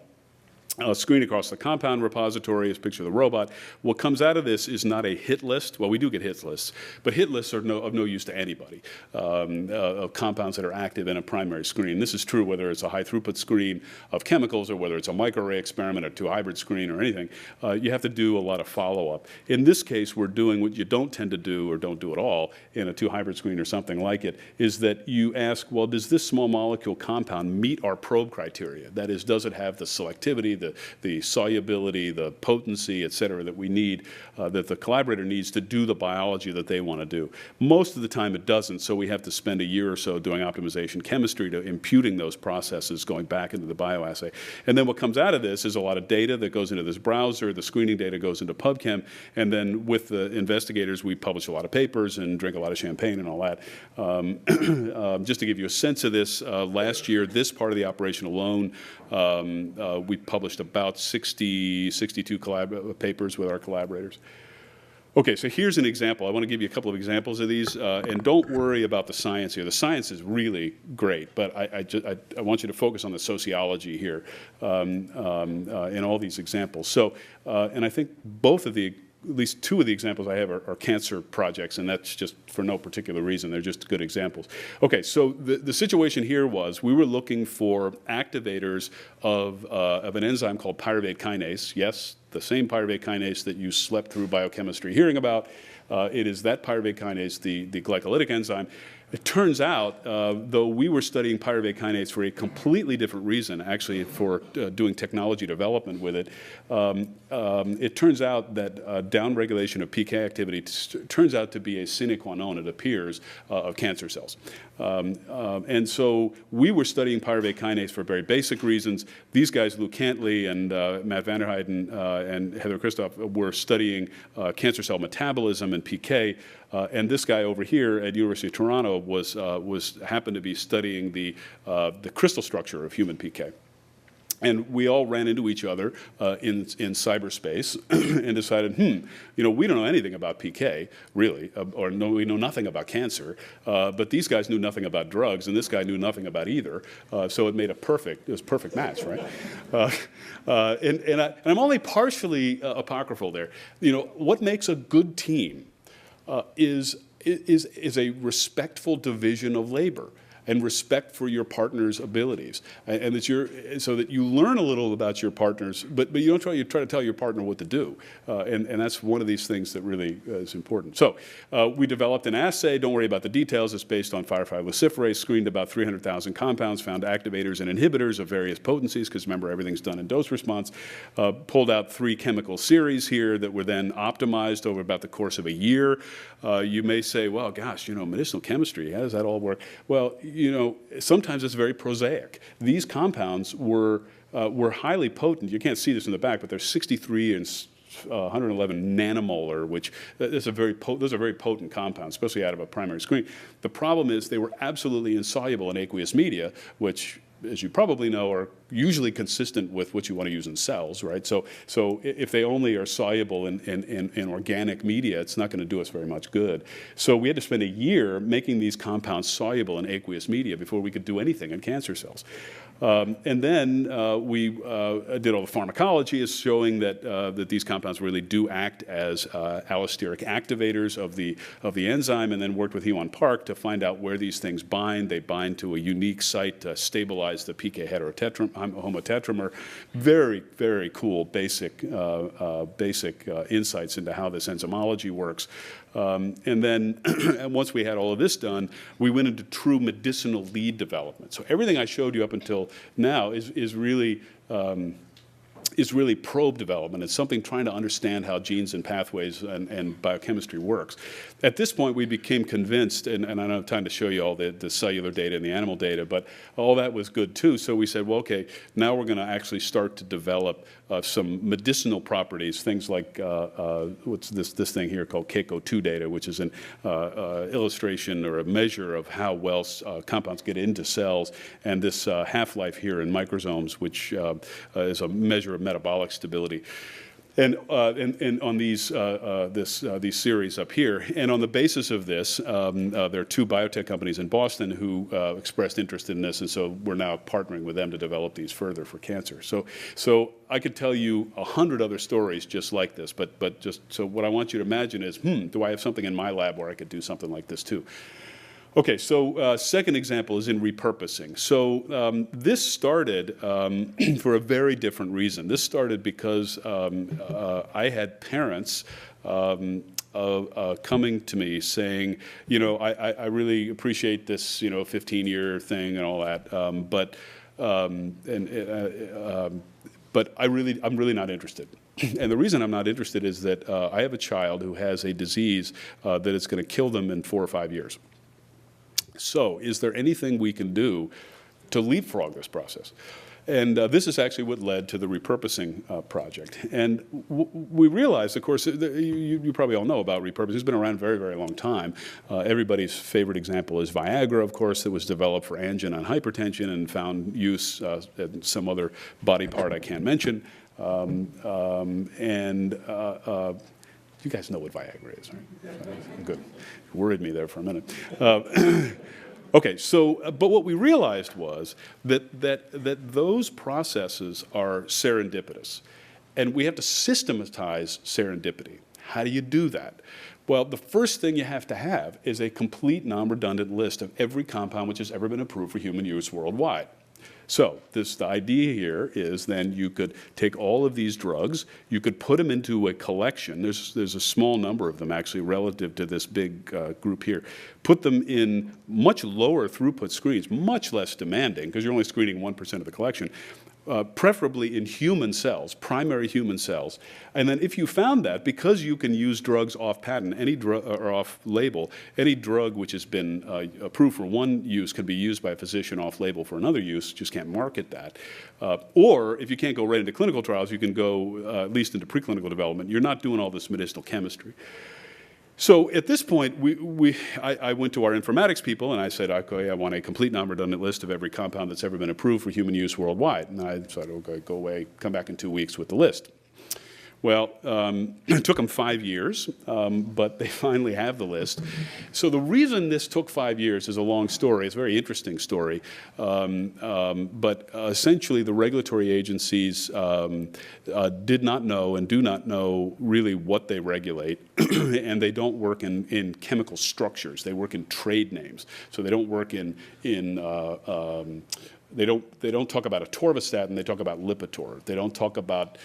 Speaker 2: Screen across the compound repository is a picture of the robot. What comes out of this is not a hit list. Well, we do get hit lists, but hit lists are of no use to anybody, of compounds that are active in a primary screen. This is true whether it's a high-throughput screen of chemicals or whether it's a microarray experiment or 2-hybrid screen or anything. You have to do a lot of follow-up. In this case, we're doing what you don't tend to do or don't do at all in a 2-hybrid screen or something like it, is that you ask, well, does this small molecule compound meet our probe criteria? That is, does it have the selectivity, the solubility, the potency, et cetera, that we need, that the collaborator needs to do the biology that they want to do. Most of the time it doesn't, so we have to spend a year or so doing optimization chemistry to imputing those processes going back into the bioassay. And then what comes out of this is a lot of data that goes into this browser, the screening data goes into PubChem, and then with the investigators we publish a lot of papers and drink a lot of champagne and all that. Just to give you a sense of this, last year, this part of the operation alone, we published about 62 papers with our collaborators. Okay, so here's an example. I want to give you a couple of examples of these, and don't worry about the science here. The science is really great, but I want you to focus on the sociology here in all these examples. So, and I think both of the at least two of the examples I have are cancer projects, and that's just for no particular reason. They're just good examples. Okay, so the situation here was we were looking for activators of an enzyme called pyruvate kinase. Yes, the same pyruvate kinase that you slept through biochemistry hearing about. It is that pyruvate kinase, the glycolytic enzyme. It turns out, though we were studying pyruvate kinase for a completely different reason, actually for doing technology development with it, it turns out that downregulation of PK activity turns out to be a sine qua non, it appears, of cancer cells. And so we were studying pyruvate kinase for very basic reasons. These guys, Lou Cantley and Matt Vanderheiden and Heather Christoph, were studying cancer cell metabolism and PK. And this guy over here at University of Toronto happened to be studying the crystal structure of human PK. And we all ran into each other in cyberspace and decided, we don't know anything about PK, really, we know nothing about cancer, but these guys knew nothing about drugs, and this guy knew nothing about either, so it was a perfect match, right? And I'm only partially apocryphal there. What makes a good team is a respectful division of labor and respect for your partner's abilities, and so that you learn a little about your partners, but you don't try to tell your partner what to do, and that's one of these things that really is important. So we developed an assay. Don't worry about the details. It's based on firefly luciferase, screened about 300,000 compounds, found activators and inhibitors of various potencies, because remember, everything's done in dose response. Pulled out 3 chemical series here that were then optimized over about the course of a year. You may say, well, gosh, medicinal chemistry, how does that all work? Well, sometimes it's very prosaic. These compounds were highly potent. You can't see this in the back, but they're 63 and 111 nanomolar, which those are very potent compounds, especially out of a primary screen. The problem is they were absolutely insoluble in aqueous media, which, as you probably know, are usually consistent with what you want to use in cells, right? So if they only are soluble in organic media, it's not going to do us very much good. So we had to spend a year making these compounds soluble in aqueous media before we could do anything in cancer cells. And then we did all the pharmacology, is showing that these compounds really do act as allosteric activators of the enzyme, and then worked with Hyun Park to find out where these things bind. They bind to a unique site to stabilize the PK homotetramer. Very, very cool basic insights into how this enzymology works. And then once we had all of this done, we went into true medicinal lead development. So everything I showed you up until now is really probe development. It's something trying to understand how genes and pathways and biochemistry works. At this point, we became convinced, and I don't have time to show you all the cellular data and the animal data, but all that was good too. So we said, well, okay, now we're going to actually start to develop some medicinal properties, things like what's this thing here called CACO2 data, which is an illustration or a measure of how well compounds get into cells, and this half-life here in microsomes, which is a measure of metabolic stability. And on these series up here, and on the basis of this, there are 2 biotech companies in Boston who expressed interest in this, and so we're now partnering with them to develop these further for cancer. So I could tell you 100 other stories just like this, but just so what I want you to imagine is, do I have something in my lab where I could do something like this too? Okay, so second example is in repurposing. So this started for a very different reason. This started because I had parents coming to me saying, I really appreciate this, 15-year thing and all that, but I'm really not interested. And the reason I'm not interested is that I have a child who has a disease that is going to kill them in 4 or 5 years. So is there anything we can do to leapfrog this process? And this is actually what led to the repurposing project. And we realized, of course, you probably all know about repurposing. It's been around a very, very long time. Everybody's favorite example is Viagra, of course, that was developed for angina and hypertension and found use in some other body part I can't mention. You guys know what Viagra is, right? Good. Worried me there for a minute. Okay, so, but what we realized was that those processes are serendipitous, and we have to systematize serendipity. How do you do that? Well, the first thing you have to have is a complete non-redundant list of every compound which has ever been approved for human use worldwide. So the idea here is then you could take all of these drugs, you could put them into a collection. There's a small number of them actually relative to this big group here. Put them in much lower throughput screens, much less demanding because you're only screening 1% of the collection. Preferably in human cells, primary human cells. And then if you found that, because you can use drugs off patent, any drug or off label, any drug which has been approved for one use can be used by a physician off label for another use, just can't market that. Or if you can't go right into clinical trials, you can go at least into preclinical development. You're not doing all this medicinal chemistry. So at this point, I went to our informatics people and I said, okay, I want a complete non-redundant list of every compound that's ever been approved for human use worldwide. And I said, okay, go away, come back in 2 weeks with the list. Well, it took them 5 years, but they finally have the list. So the reason this took 5 years is a long story. It's a very interesting story. But essentially, the regulatory agencies did not know and do not know really what they regulate. And they don't work in chemical structures. They work in trade names. So they don't work They don't talk about atorvastatin. They talk about Lipitor. They don't talk about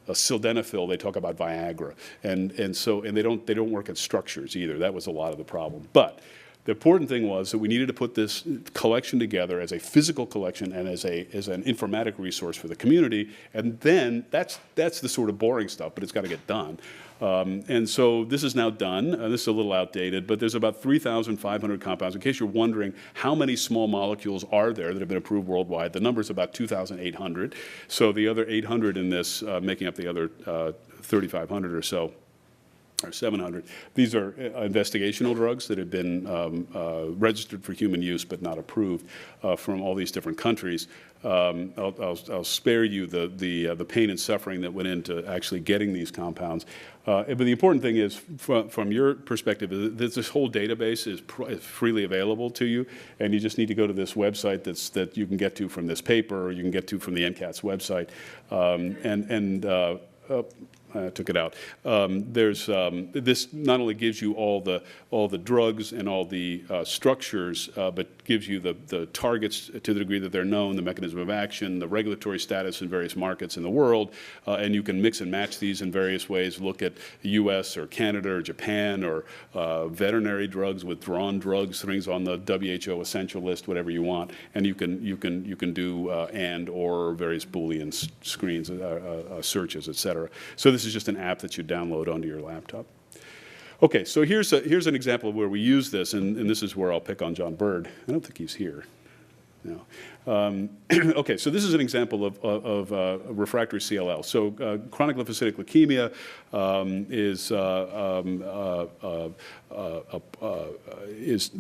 Speaker 2: sildenafil. They talk about Viagra, and they don't work in structures either. That was a lot of the problem. But the important thing was that we needed to put this collection together as a physical collection and as an informatic resource for the community. And then that's the sort of boring stuff, but it's got to get done. And so this is now done. This is a little outdated, but there's about 3,500 compounds. In case you're wondering how many small molecules are there that have been approved worldwide, the number is about 2,800. So the other 800 in this, making up the other 3,500 or so, or 700. These are investigational drugs that have been registered for human use but not approved from all these different countries. I'll spare you the pain and suffering that went into actually getting these compounds. But the important thing is, from your perspective, this whole database is freely available to you, and you just need to go to this website that you can get to from this paper, or you can get to from the NCATS website, I took it out. This not only gives you all the drugs and all the structures, but gives you the targets to the degree that they're known, the mechanism of action, the regulatory status in various markets in the world, and you can mix and match these in various ways. Look at the U.S. or Canada or Japan or veterinary drugs, withdrawn drugs, things on the WHO essential list, whatever you want, and you can do and or various Boolean screens, searches, etc. So this is just an app that you download onto your laptop. Okay, so here's an example of where we use this, and this is where I'll pick on John Bird. I don't think he's here. No. Okay, so this is an example of refractory CLL. So chronic lymphocytic leukemia is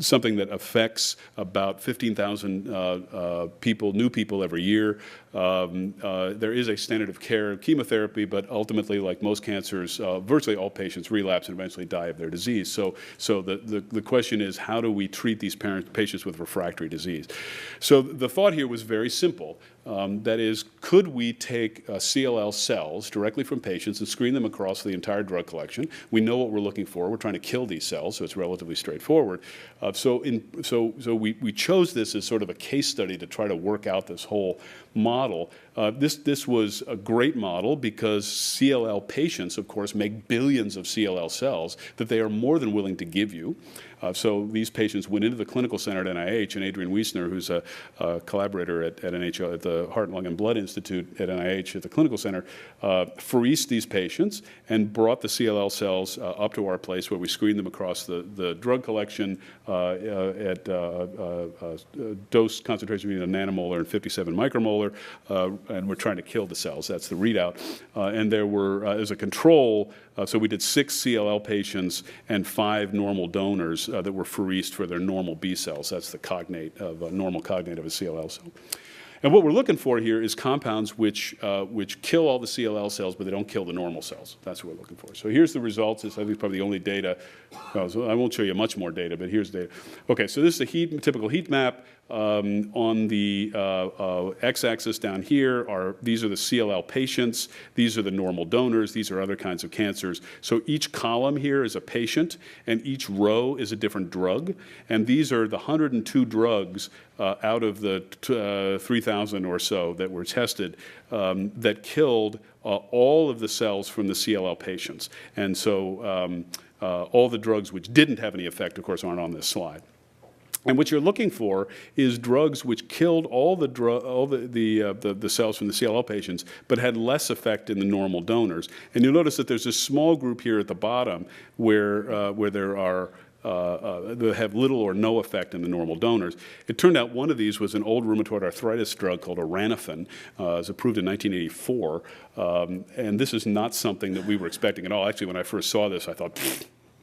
Speaker 2: something that affects about 15,000 people, new people every year. There is a standard of care chemotherapy, but ultimately, like most cancers, virtually all patients relapse and eventually die of their disease. So the question is, how do we treat these patients with refractory disease? So the thought here was very simple. That is, could we take CLL cells directly from patients and screen them across the entire drug collection? We know what we're looking for. We're trying to kill these cells, so it's relatively straightforward. So we chose this as sort of a case study to try to work out this whole model. This was a great model because CLL patients, of course, make billions of CLL cells that they are more than willing to give you. So these patients went into the clinical center at NIH, and Adrian Wiesner, who's a collaborator at NIH, at the Heart, Lung, and Blood Institute at NIH at the clinical center, phoresed these patients and brought the CLL cells up to our place where we screened them across the drug collection at dose concentration between a nanomolar and 57 micromolar, and we're trying to kill the cells. That's the readout. And there were, as a control, so we did 6 CLL patients and 5 normal donors that were phoresed for their normal B cells. That's the cognate of a normal cognate of a CLL cell. And what we're looking for here is compounds which kill all the CLL cells, but they don't kill the normal cells. That's what we're looking for. So here's the results. This, I think, is probably the only data. So I won't show you much more data, but here's data. Okay, so this is a typical heat map. On the x-axis down here these are the CLL patients. These are the normal donors. These are other kinds of cancers. So each column here is a patient, and each row is a different drug. And these are the 102 drugs out of the 3,000 or so that were tested that killed all of the cells from the CLL patients. And so all the drugs which didn't have any effect, of course, aren't on this slide. And what you're looking for is drugs which killed all the cells from the CLL patients, but had less effect in the normal donors. And you'll notice that there's a small group here at the bottom where there are that have little or no effect in the normal donors. It turned out one of these was an old rheumatoid arthritis drug called Oranafin. It was approved in 1984, and this is not something that we were expecting at all. Actually, when I first saw this, I thought,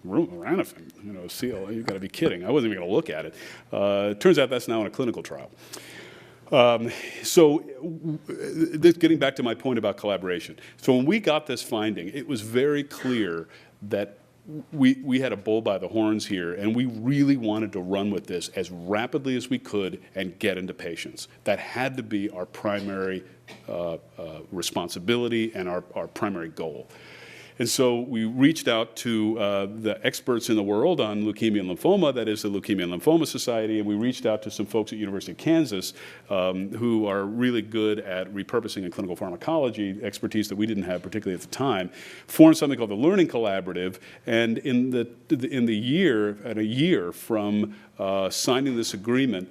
Speaker 2: Oranafin, CLL, you've got to be kidding. I wasn't even going to look at it. It turns out that's now in a clinical trial. Getting back to my point about collaboration. So when we got this finding, it was very clear that we had a bull by the horns here, and we really wanted to run with this as rapidly as we could and get into patients. That had to be our primary responsibility and our primary goal. And so we reached out to the experts in the world on leukemia and lymphoma, that is the Leukemia and Lymphoma Society, and we reached out to some folks at University of Kansas who are really good at repurposing and clinical pharmacology, expertise that we didn't have particularly at the time, formed something called the Learning Collaborative, and in a year from signing this agreement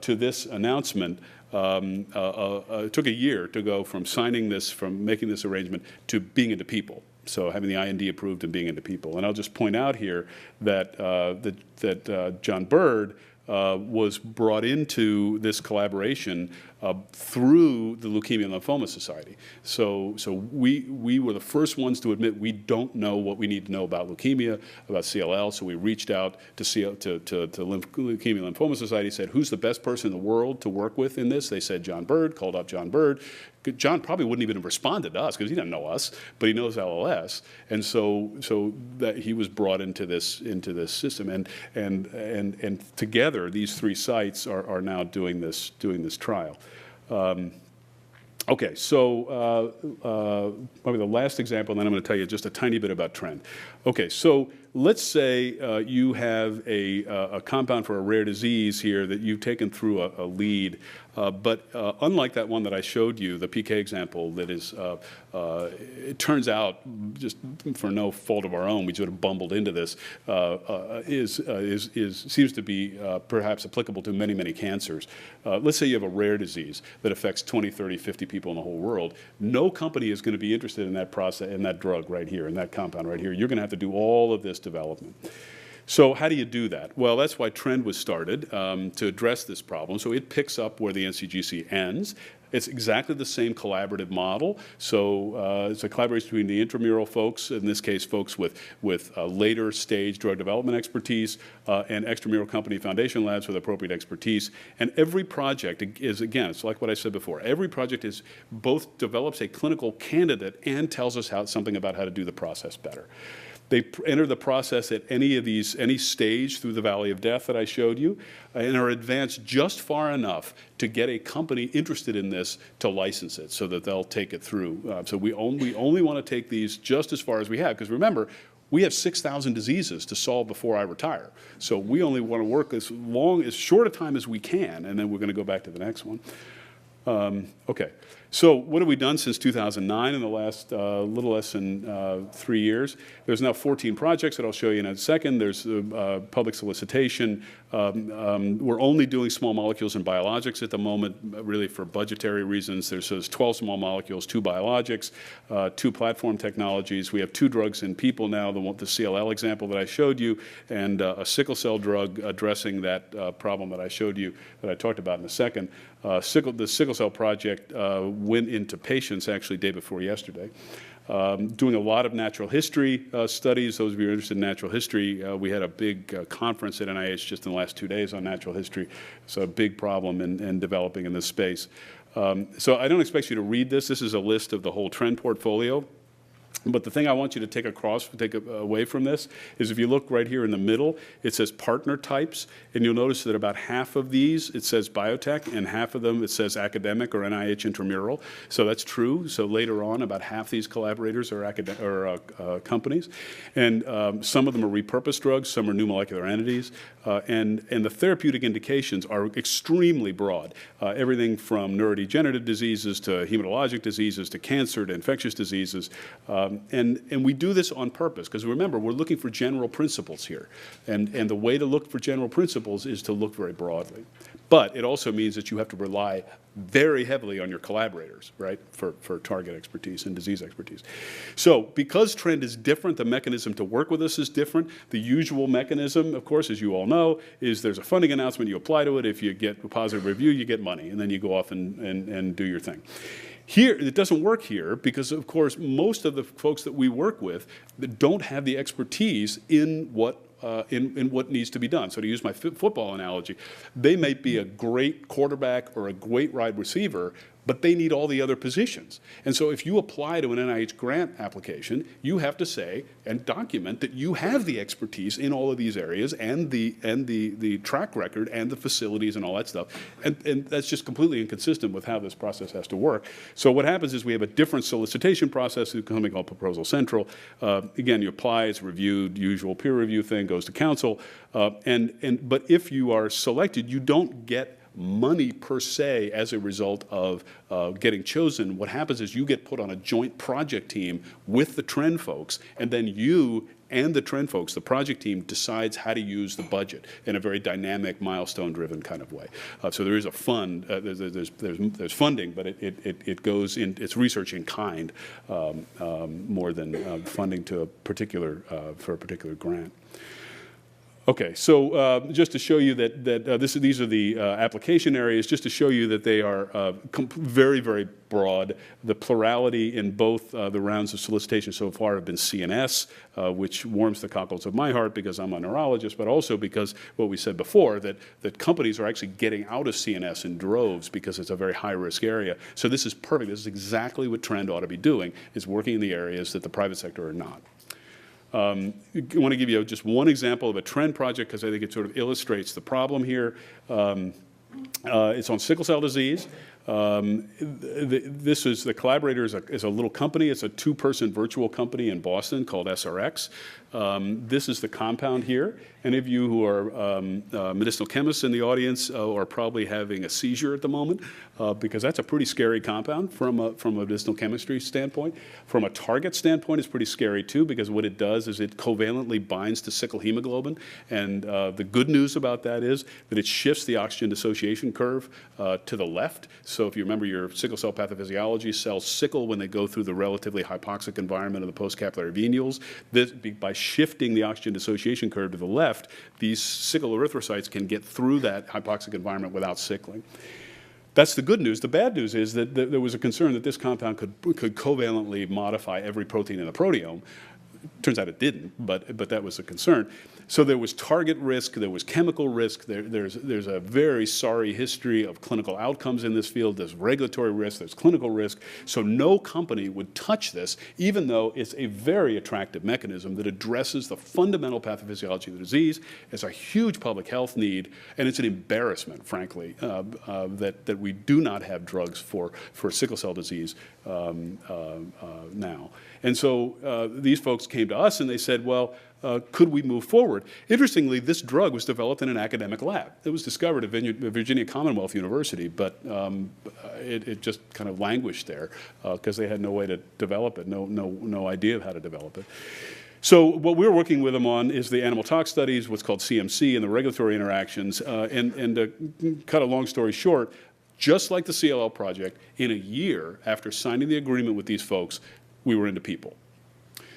Speaker 2: to this announcement, it took a year to go from signing this, from making this arrangement, to being into people. So having the IND approved and being into people. And I'll just point out here that, John Bird was brought into this collaboration through the Leukemia and Lymphoma Society. So we were the first ones to admit we don't know what we need to know about leukemia, about CLL. So we reached out to Leukemia and Lymphoma Society, said, who's the best person in the world to work with in this? They said John Bird, called up John Bird. John probably wouldn't even have responded to us because he doesn't know us, but he knows LLS, and so that he was brought into this system, and together these three sites are now doing this trial. Okay, so probably the last example, and then I'm going to tell you just a tiny bit about TRND. Okay, so let's say you have a compound for a rare disease here that you've taken through a lead, but unlike that one that I showed you, the PK example that is, it turns out, just for no fault of our own, we sort of bumbled into this, seems to be perhaps applicable to many, many cancers. Let's say you have a rare disease that affects 20, 30, 50 people in the whole world. No company is going to be interested in that process, in that drug right here, in that compound right here. You're going to have to do all of this development. So how do you do that? Well, that's why TRND was started, to address this problem. So it picks up where the NCGC ends. It's exactly the same collaborative model. So it's a collaboration between the intramural folks, in this case folks with later stage drug development expertise, and extramural company foundation labs with appropriate expertise. And every project is, again, it's like what I said before, every project is both develops a clinical candidate and tells us something about how to do the process better. They enter the process at any stage through the valley of death that I showed you, and are advanced just far enough to get a company interested in this to license it so that they'll take it through. So we only want to take these just as far as we have, because remember, we have 6,000 diseases to solve before I retire. So we only want to work as short a time as we can, and then we're going to go back to the next one. Okay, so what have we done since 2009 in the last little less than 3 years? There's now 14 projects that I'll show you in a second. There's public solicitation. We're only doing small molecules and biologics at the moment, really for budgetary reasons. There's 12 small molecules, 2 biologics, 2 platform technologies. We have 2 drugs in people now, the CLL example that I showed you, and a sickle cell drug addressing that problem that I showed you, that I talked about in a second. The sickle cell project went into patients actually day before yesterday. Doing a lot of natural history studies. Those of you who are interested in natural history, we had a big conference at NIH just in the last 2 days on natural history. It's a big problem in developing in this space. So I don't expect you to read this. This is a list of the whole TRND portfolio. But the thing I want you to take away from this is if you look right here in the middle, it says partner types, and you'll notice that about half of these, it says biotech, and half of them, it says academic or NIH intramural. So that's true. So later on, about half these collaborators are companies. And some of them are repurposed drugs, some are new molecular entities. And the therapeutic indications are extremely broad. Everything from neurodegenerative diseases to hematologic diseases to cancer to infectious diseases. And we do this on purpose, because remember, we're looking for general principles here. And the way to look for general principles is to look very broadly. But it also means that you have to rely very heavily on your collaborators, right, for target expertise and disease expertise. So because TRND is different, the mechanism to work with us is different. The usual mechanism, of course, as you all know, is there's a funding announcement, you apply to it. If you get a positive review, you get money, and then you go off and do your thing. Here, it doesn't work here because, of course, most of the folks that we work with don't have the expertise in what needs to be done. So to use my football analogy, they may be a great quarterback or a great wide receiver, but they need all the other positions. And so if you apply to an NIH grant application, you have to say and document that you have the expertise in all of these areas and the track record and the facilities and all that stuff. And that's just completely inconsistent with how this process has to work. So what happens is we have a different solicitation process, something called Proposal Central. Again, you apply, it's reviewed, usual peer review thing, goes to council. But if you are selected, you don't get money per se as a result of getting chosen. What happens is you get put on a joint project team with the TRND folks, and then you and the TRND folks, the project team, decides how to use the budget in a very dynamic, milestone-driven kind of way. So there is a fund, there's funding, but it goes in, it's research in kind more than funding to for a particular grant. Okay, so just to show you that these are the application areas, just to show you that they are very, very broad. The plurality in both the rounds of solicitation so far have been CNS, which warms the cockles of my heart because I'm a neurologist, but also because what we said before, that companies are actually getting out of CNS in droves because it's a very high-risk area. So this is perfect. This is exactly what TRND ought to be doing, is working in the areas that the private sector are not. I want to give you just one example of a TRND project because I think it sort of illustrates the problem here. It's on sickle cell disease. This is the collaborator is a little company. It's a two-person virtual company in Boston called SRX. This is the compound here. Any of you who are medicinal chemists in the audience are probably having a seizure at the moment because that's a pretty scary compound from a medicinal chemistry standpoint. From a target standpoint, it's pretty scary too because what it does is it covalently binds to sickle hemoglobin. And the good news about that is that it shifts the oxygen dissociation curve to the left. So if you remember your sickle cell pathophysiology, cells sickle when they go through the relatively hypoxic environment of the postcapillary venules. By shifting the oxygen dissociation curve to the left, these sickle erythrocytes can get through that hypoxic environment without sickling. That's the good news. The bad news is that there was a concern that this compound could covalently modify every protein in the proteome. Turns out it didn't, but that was a concern. So there was target risk, there was chemical risk, there's a very sorry history of clinical outcomes in this field, there's regulatory risk, there's clinical risk. So no company would touch this, even though it's a very attractive mechanism that addresses the fundamental pathophysiology of the disease. It's a huge public health need, and it's an embarrassment, frankly, that we do not have drugs for sickle cell disease now. And so these folks came to us and they said, well, could we move forward? Interestingly, this drug was developed in an academic lab. It was discovered at Virginia Commonwealth University, but it just kind of languished there because they had no way to develop it, no idea of how to develop it. So what we're working with them on is the animal tox studies, what's called CMC, and the regulatory interactions. And to cut a long story short, just like the CLL project, in a year after signing the agreement with these folks, we were into people.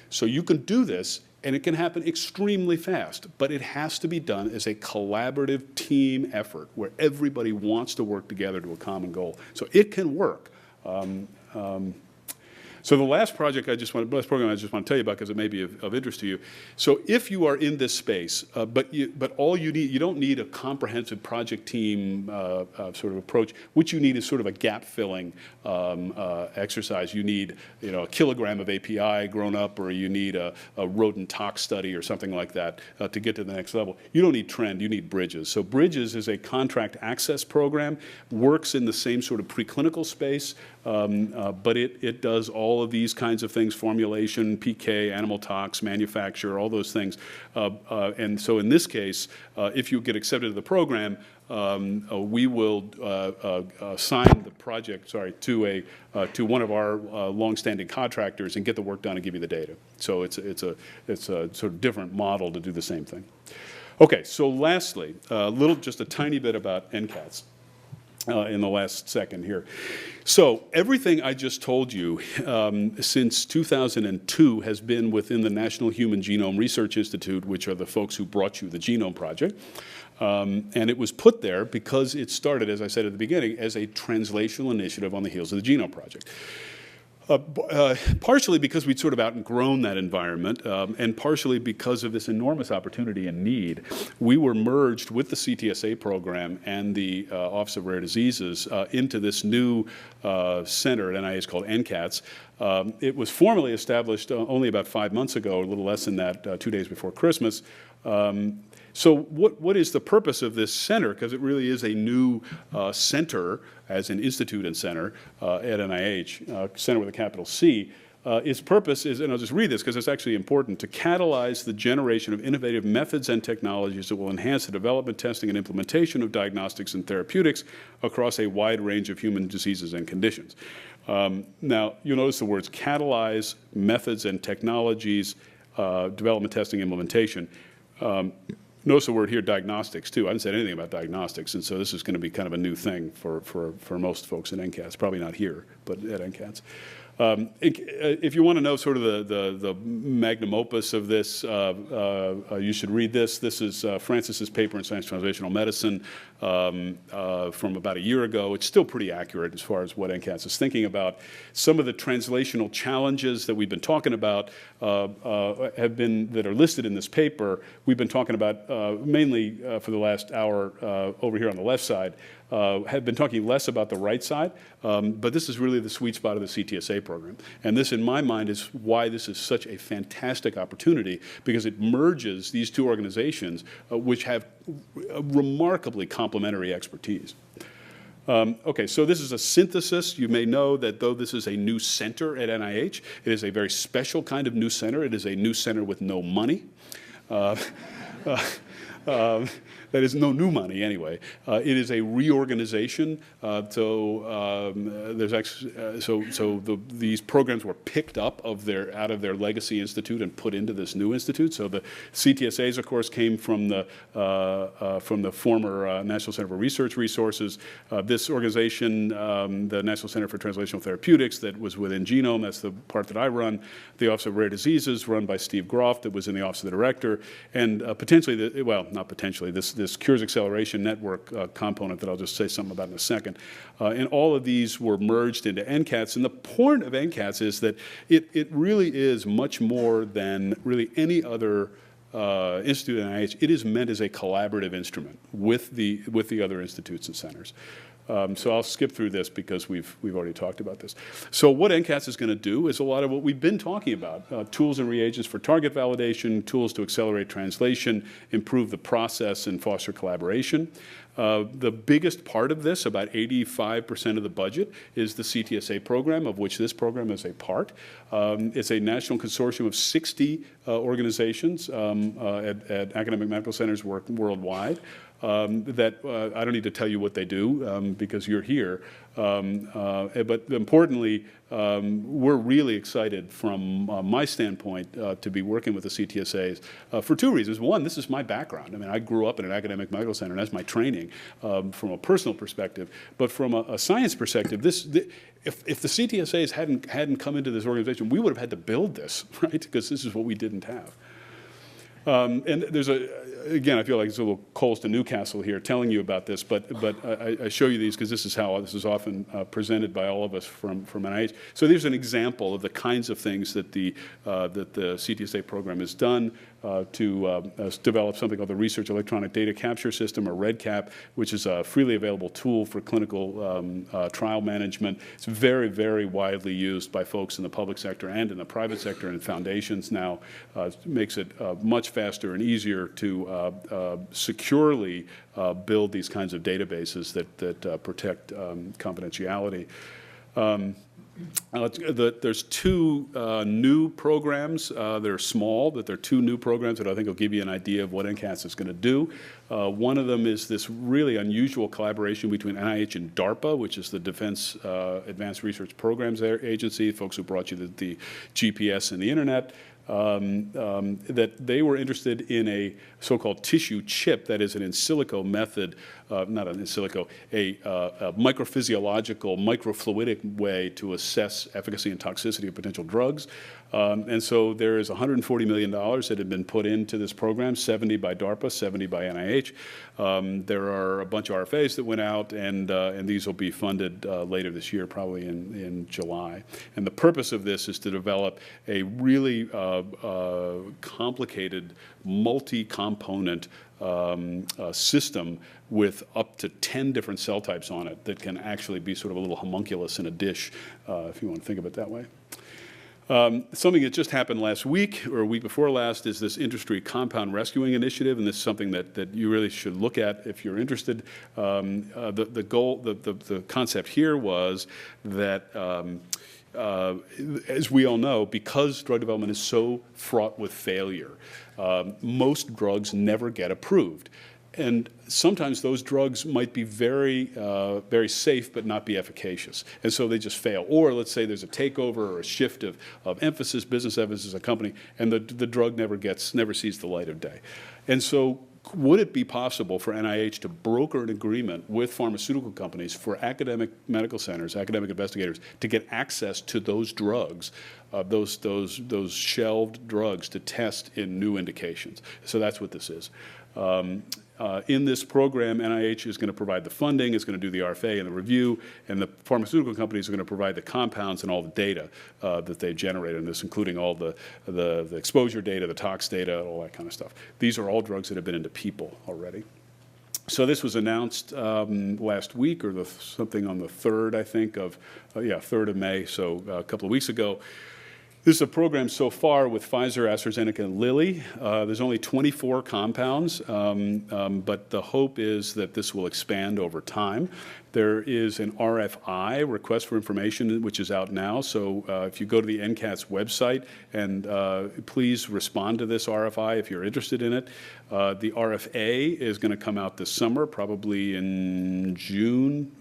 Speaker 2: So you can do this, and it can happen extremely fast, but it has to be done as a collaborative team effort where everybody wants to work together to a common goal. So it can work. So So the last program I just want to tell you about, because it may be of interest to you. So if you are in this space, but all you need, you don't need a comprehensive project team sort of approach. What you need is sort of a gap-filling exercise. You need, a kilogram of API grown up, or you need a rodent tox study or something like that to get to the next level. You don't need TRND, you need Bridges. So Bridges is a contract access program, works in the same sort of preclinical space, but it does all of these kinds of things: formulation, PK, animal tox, manufacture, all those things. And so in this case, if you get accepted to the program, we will sign the project, to one of our longstanding contractors and get the work done and give you the data. So it's a sort of different model to do the same thing. Okay, so lastly, just a tiny bit about NCATS. In the last second here. So everything I just told you since 2002 has been within the National Human Genome Research Institute, which are the folks who brought you the Genome Project. And it was put there because it started, as I said at the beginning, as a translational initiative on the heels of the Genome Project. Partially because we'd sort of outgrown that environment, and partially because of this enormous opportunity and need, we were merged with the CTSA program and the Office of Rare Diseases into this new center at NIH called NCATS. It was formally established only about 5 months ago, a little less than that, 2 days before Christmas. So what is the purpose of this center? Because it really is a new center, as an institute and center at NIH, center with a capital C. Its purpose is, and I'll just read this because it's actually important, to catalyze the generation of innovative methods and technologies that will enhance the development, testing, and implementation of diagnostics and therapeutics across a wide range of human diseases and conditions. Now, you'll notice the words catalyze, methods and technologies, development, testing, implementation. Notice the word here, diagnostics, too. I haven't said anything about diagnostics, and so this is going to be kind of a new thing for most folks in NCATS. Probably not here, but at NCATS. If you want to know sort of the magnum opus of this, you should read this. This is Francis's paper in Science Translational Medicine from about a year ago. It's still pretty accurate as far as what NCATS is thinking about. Some of the translational challenges that we've been talking about that are listed in this paper. We've been talking about mainly for the last hour over here on the left side. Have been talking less about the right side, but this is really the sweet spot of the CTSA program. And this, in my mind, is why this is such a fantastic opportunity, because it merges these two organizations which have remarkably complementary expertise. Okay, so this is a synthesis. You may know that though this is a new center at NIH, it is a very special kind of new center. It is a new center with no money. That is no new money anyway. It is a reorganization. These programs were picked up out of their legacy institute and put into this new institute. So the CTSAs, of course, came from the former National Center for Research Resources. This organization, the National Center for Translational Therapeutics, that was within Genome. That's the part that I run. The Office of Rare Diseases, run by Steve Groff, that was in the Office of the Director, and potentially, not potentially, this Cures Acceleration Network component that I'll just say something about in a second. And all of these were merged into NCATS. And the point of NCATS is that it really is much more than really any other institute at NIH. It is meant as a collaborative instrument with the other institutes and centers. So I'll skip through this because we've already talked about this. So what NCATS is going to do is a lot of what we've been talking about: tools and reagents for target validation, tools to accelerate translation, improve the process, and foster collaboration. The biggest part of this, about 85% of the budget, is the CTSA program, of which this program is a part. It's a national consortium of 60 organizations at academic medical centers worldwide. That I don't need to tell you what they do because you're here. But importantly, we're really excited from my standpoint to be working with the CTSAs for two reasons. One, this is my background. I mean, I grew up in an academic medical center, and that's my training from a personal perspective. But from a science perspective, if the CTSAs hadn't come into this organization, we would have had to build this, right? Because this is what we didn't have. And there's again, I feel like it's a little Coles to Newcastle here telling you about this, but I show you these because this is how this is often presented by all of us from NIH. So there's an example of the kinds of things that the CTSA program has done to develop something called the Research Electronic Data Capture System, or REDCap, which is a freely available tool for clinical trial management. It's very, very widely used by folks in the public sector and in the private sector and foundations now. Makes it much faster and easier to securely build these kinds of databases that protect confidentiality. There's two new programs that are small, that they're two new programs that I think will give you an idea of what NCATS is going to do. One of them is this really unusual collaboration between NIH and DARPA, which is the Defense Advanced Research Programs Agency, folks who brought you the GPS and the internet. That they were interested in a so-called tissue chip, that is an in silico method, not an in silico, a microphysiological, microfluidic way to assess efficacy and toxicity of potential drugs. And so there is $140 million that had been put into this program, 70 by DARPA, 70 by NIH. There are a bunch of RFAs that went out, and these will be funded later this year, probably in July. And the purpose of this is to develop a really complicated, multi-component system with up to 10 different cell types on it that can actually be sort of a little homunculus in a dish, if you want to think of it that way. Something that just happened last week or a week before last is this industry compound rescuing initiative, and this is something that you really should look at if you're interested. The goal, the concept here was that as we all know, because drug development is so fraught with failure, most drugs never get approved. And sometimes those drugs might be very, very safe but not be efficacious. And so they just fail. Or let's say there's a takeover or a shift of emphasis, business emphasis, a company, and the drug never sees the light of day. And so would it be possible for NIH to broker an agreement with pharmaceutical companies for academic medical centers, academic investigators, to get access to those drugs, those shelved drugs to test in new indications? So that's what this is. In this program, NIH is going to provide the funding, it's going to do the RFA and the review, and the pharmaceutical companies are going to provide the compounds and all the data that they've generated in this, including all the exposure data, the tox data, all that kind of stuff. These are all drugs that have been into people already. So this was announced last week, or something on the 3rd, I think, 3rd of May, so a couple of weeks ago. This is a program so far with Pfizer, AstraZeneca, and Lilly. There's only 24 compounds, but the hope is that this will expand over time. There is an RFI, Request for Information, which is out now. So if you go to the NCATS website, and please respond to this RFI if you're interested in it. The RFA is going to come out this summer, probably in June.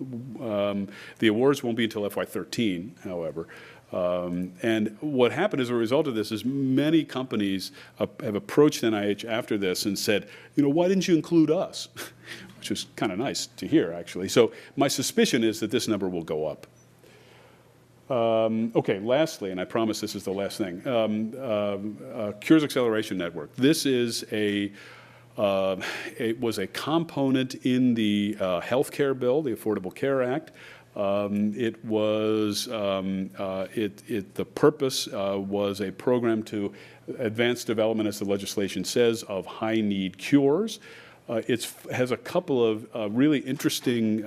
Speaker 2: The awards won't be until FY13, however. And what happened as a result of this is many companies have approached NIH after this and said, why didn't you include us? Which is kind of nice to hear, actually. So my suspicion is that this number will go up. Okay, lastly, and I promise this is the last thing, Cures Acceleration Network. This is it was a component in the healthcare bill, the Affordable Care Act. The purpose was a program to advance development, as the legislation says, of high-need cures. It has a couple of really interesting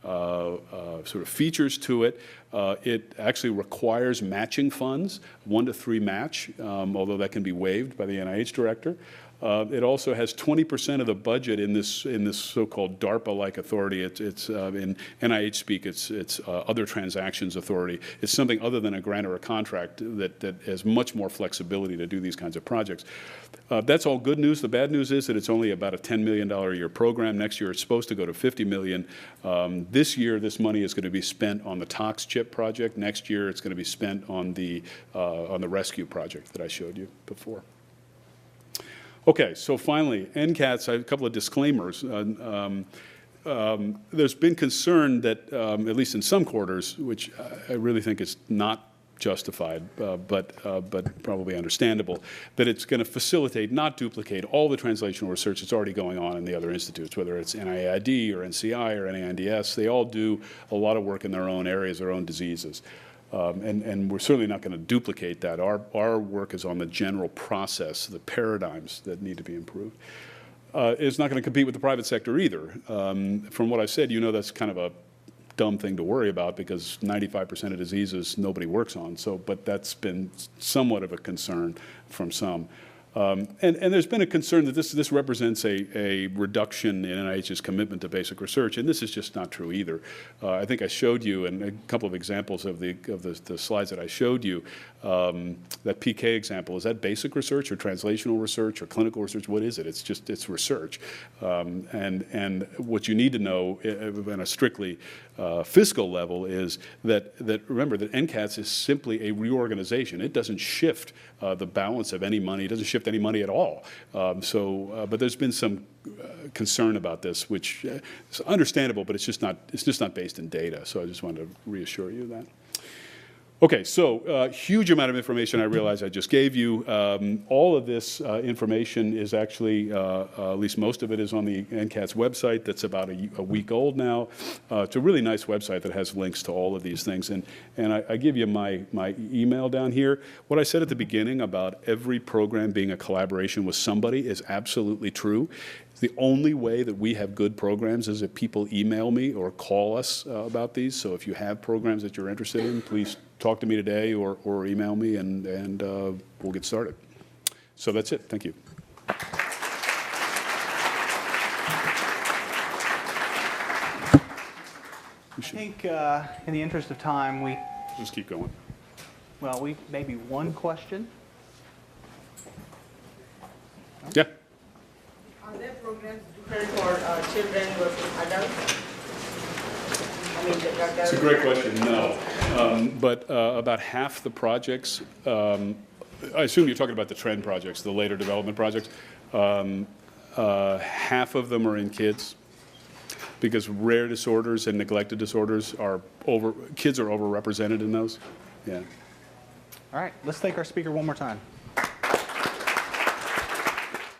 Speaker 2: sort of features to it. It actually requires matching funds, 1-to-3 match, although that can be waived by the NIH director. It also has 20% of the budget in this so-called DARPA-like authority. It's in NIH speak, it's other transactions authority. It's something other than a grant or a contract that has much more flexibility to do these kinds of projects. That's all good news. The bad news is that it's only about a $10 million a year program. Next year it's supposed to go to $50 million. This year this money is going to be spent on the tox chip project. Next year it's going to be spent on the rescue project that I showed you before. Okay, so finally, NCATS, I have a couple of disclaimers. There's been concern that, at least in some quarters, which I really think is not justified, but probably understandable, that it's going to facilitate, not duplicate, all the translational research that's already going on in the other institutes, whether it's NIAID or NCI or NANDS. They all do a lot of work in their own areas, their own diseases. And we're certainly not going to duplicate that. Our work is on the general process, the paradigms that need to be improved. It's not going to compete with the private sector either. From what I've said, you know that's kind of a dumb thing to worry about because 95% of diseases nobody works on. So, but that's been somewhat of a concern from some. And there's been a concern that this represents a reduction in NIH's commitment to basic research, and this is just not true either. I think I showed you, and a couple of examples of the slides that I showed you, that PK example, is that basic research or translational research or clinical research? What is it? It's research. And what you need to know on a strictly fiscal level is that remember that NCATS is simply a reorganization. It doesn't shift the balance of any money. It doesn't shift any money at all. But there's been some concern about this, which is understandable, but it's just not based in data. So I just wanted to reassure you of that. Okay, so huge amount of information I realize I just gave you. All of this information is actually, at least most of it is on the NCATS website that's about a week old now. It's a really nice website that has links to all of these things. And I give you my email down here. What I said at the beginning about every program being a collaboration with somebody is absolutely true. The only way that we have good programs is if people email me or call us about these. So if you have programs that you're interested in, please talk to me today or email me, and we'll get started. So that's it. Thank you.
Speaker 1: I think in the interest of time, we
Speaker 2: just keep going.
Speaker 1: Well, maybe one question.
Speaker 2: Yeah.
Speaker 3: Are there programs different for children versus adults? I mean,
Speaker 2: It's a great question. No. But about half the projects, I assume you're talking about the TRND projects, the later development projects, half of them are in kids because rare disorders and neglected disorders kids are overrepresented in those. Yeah.
Speaker 1: All right, let's thank our speaker one more time.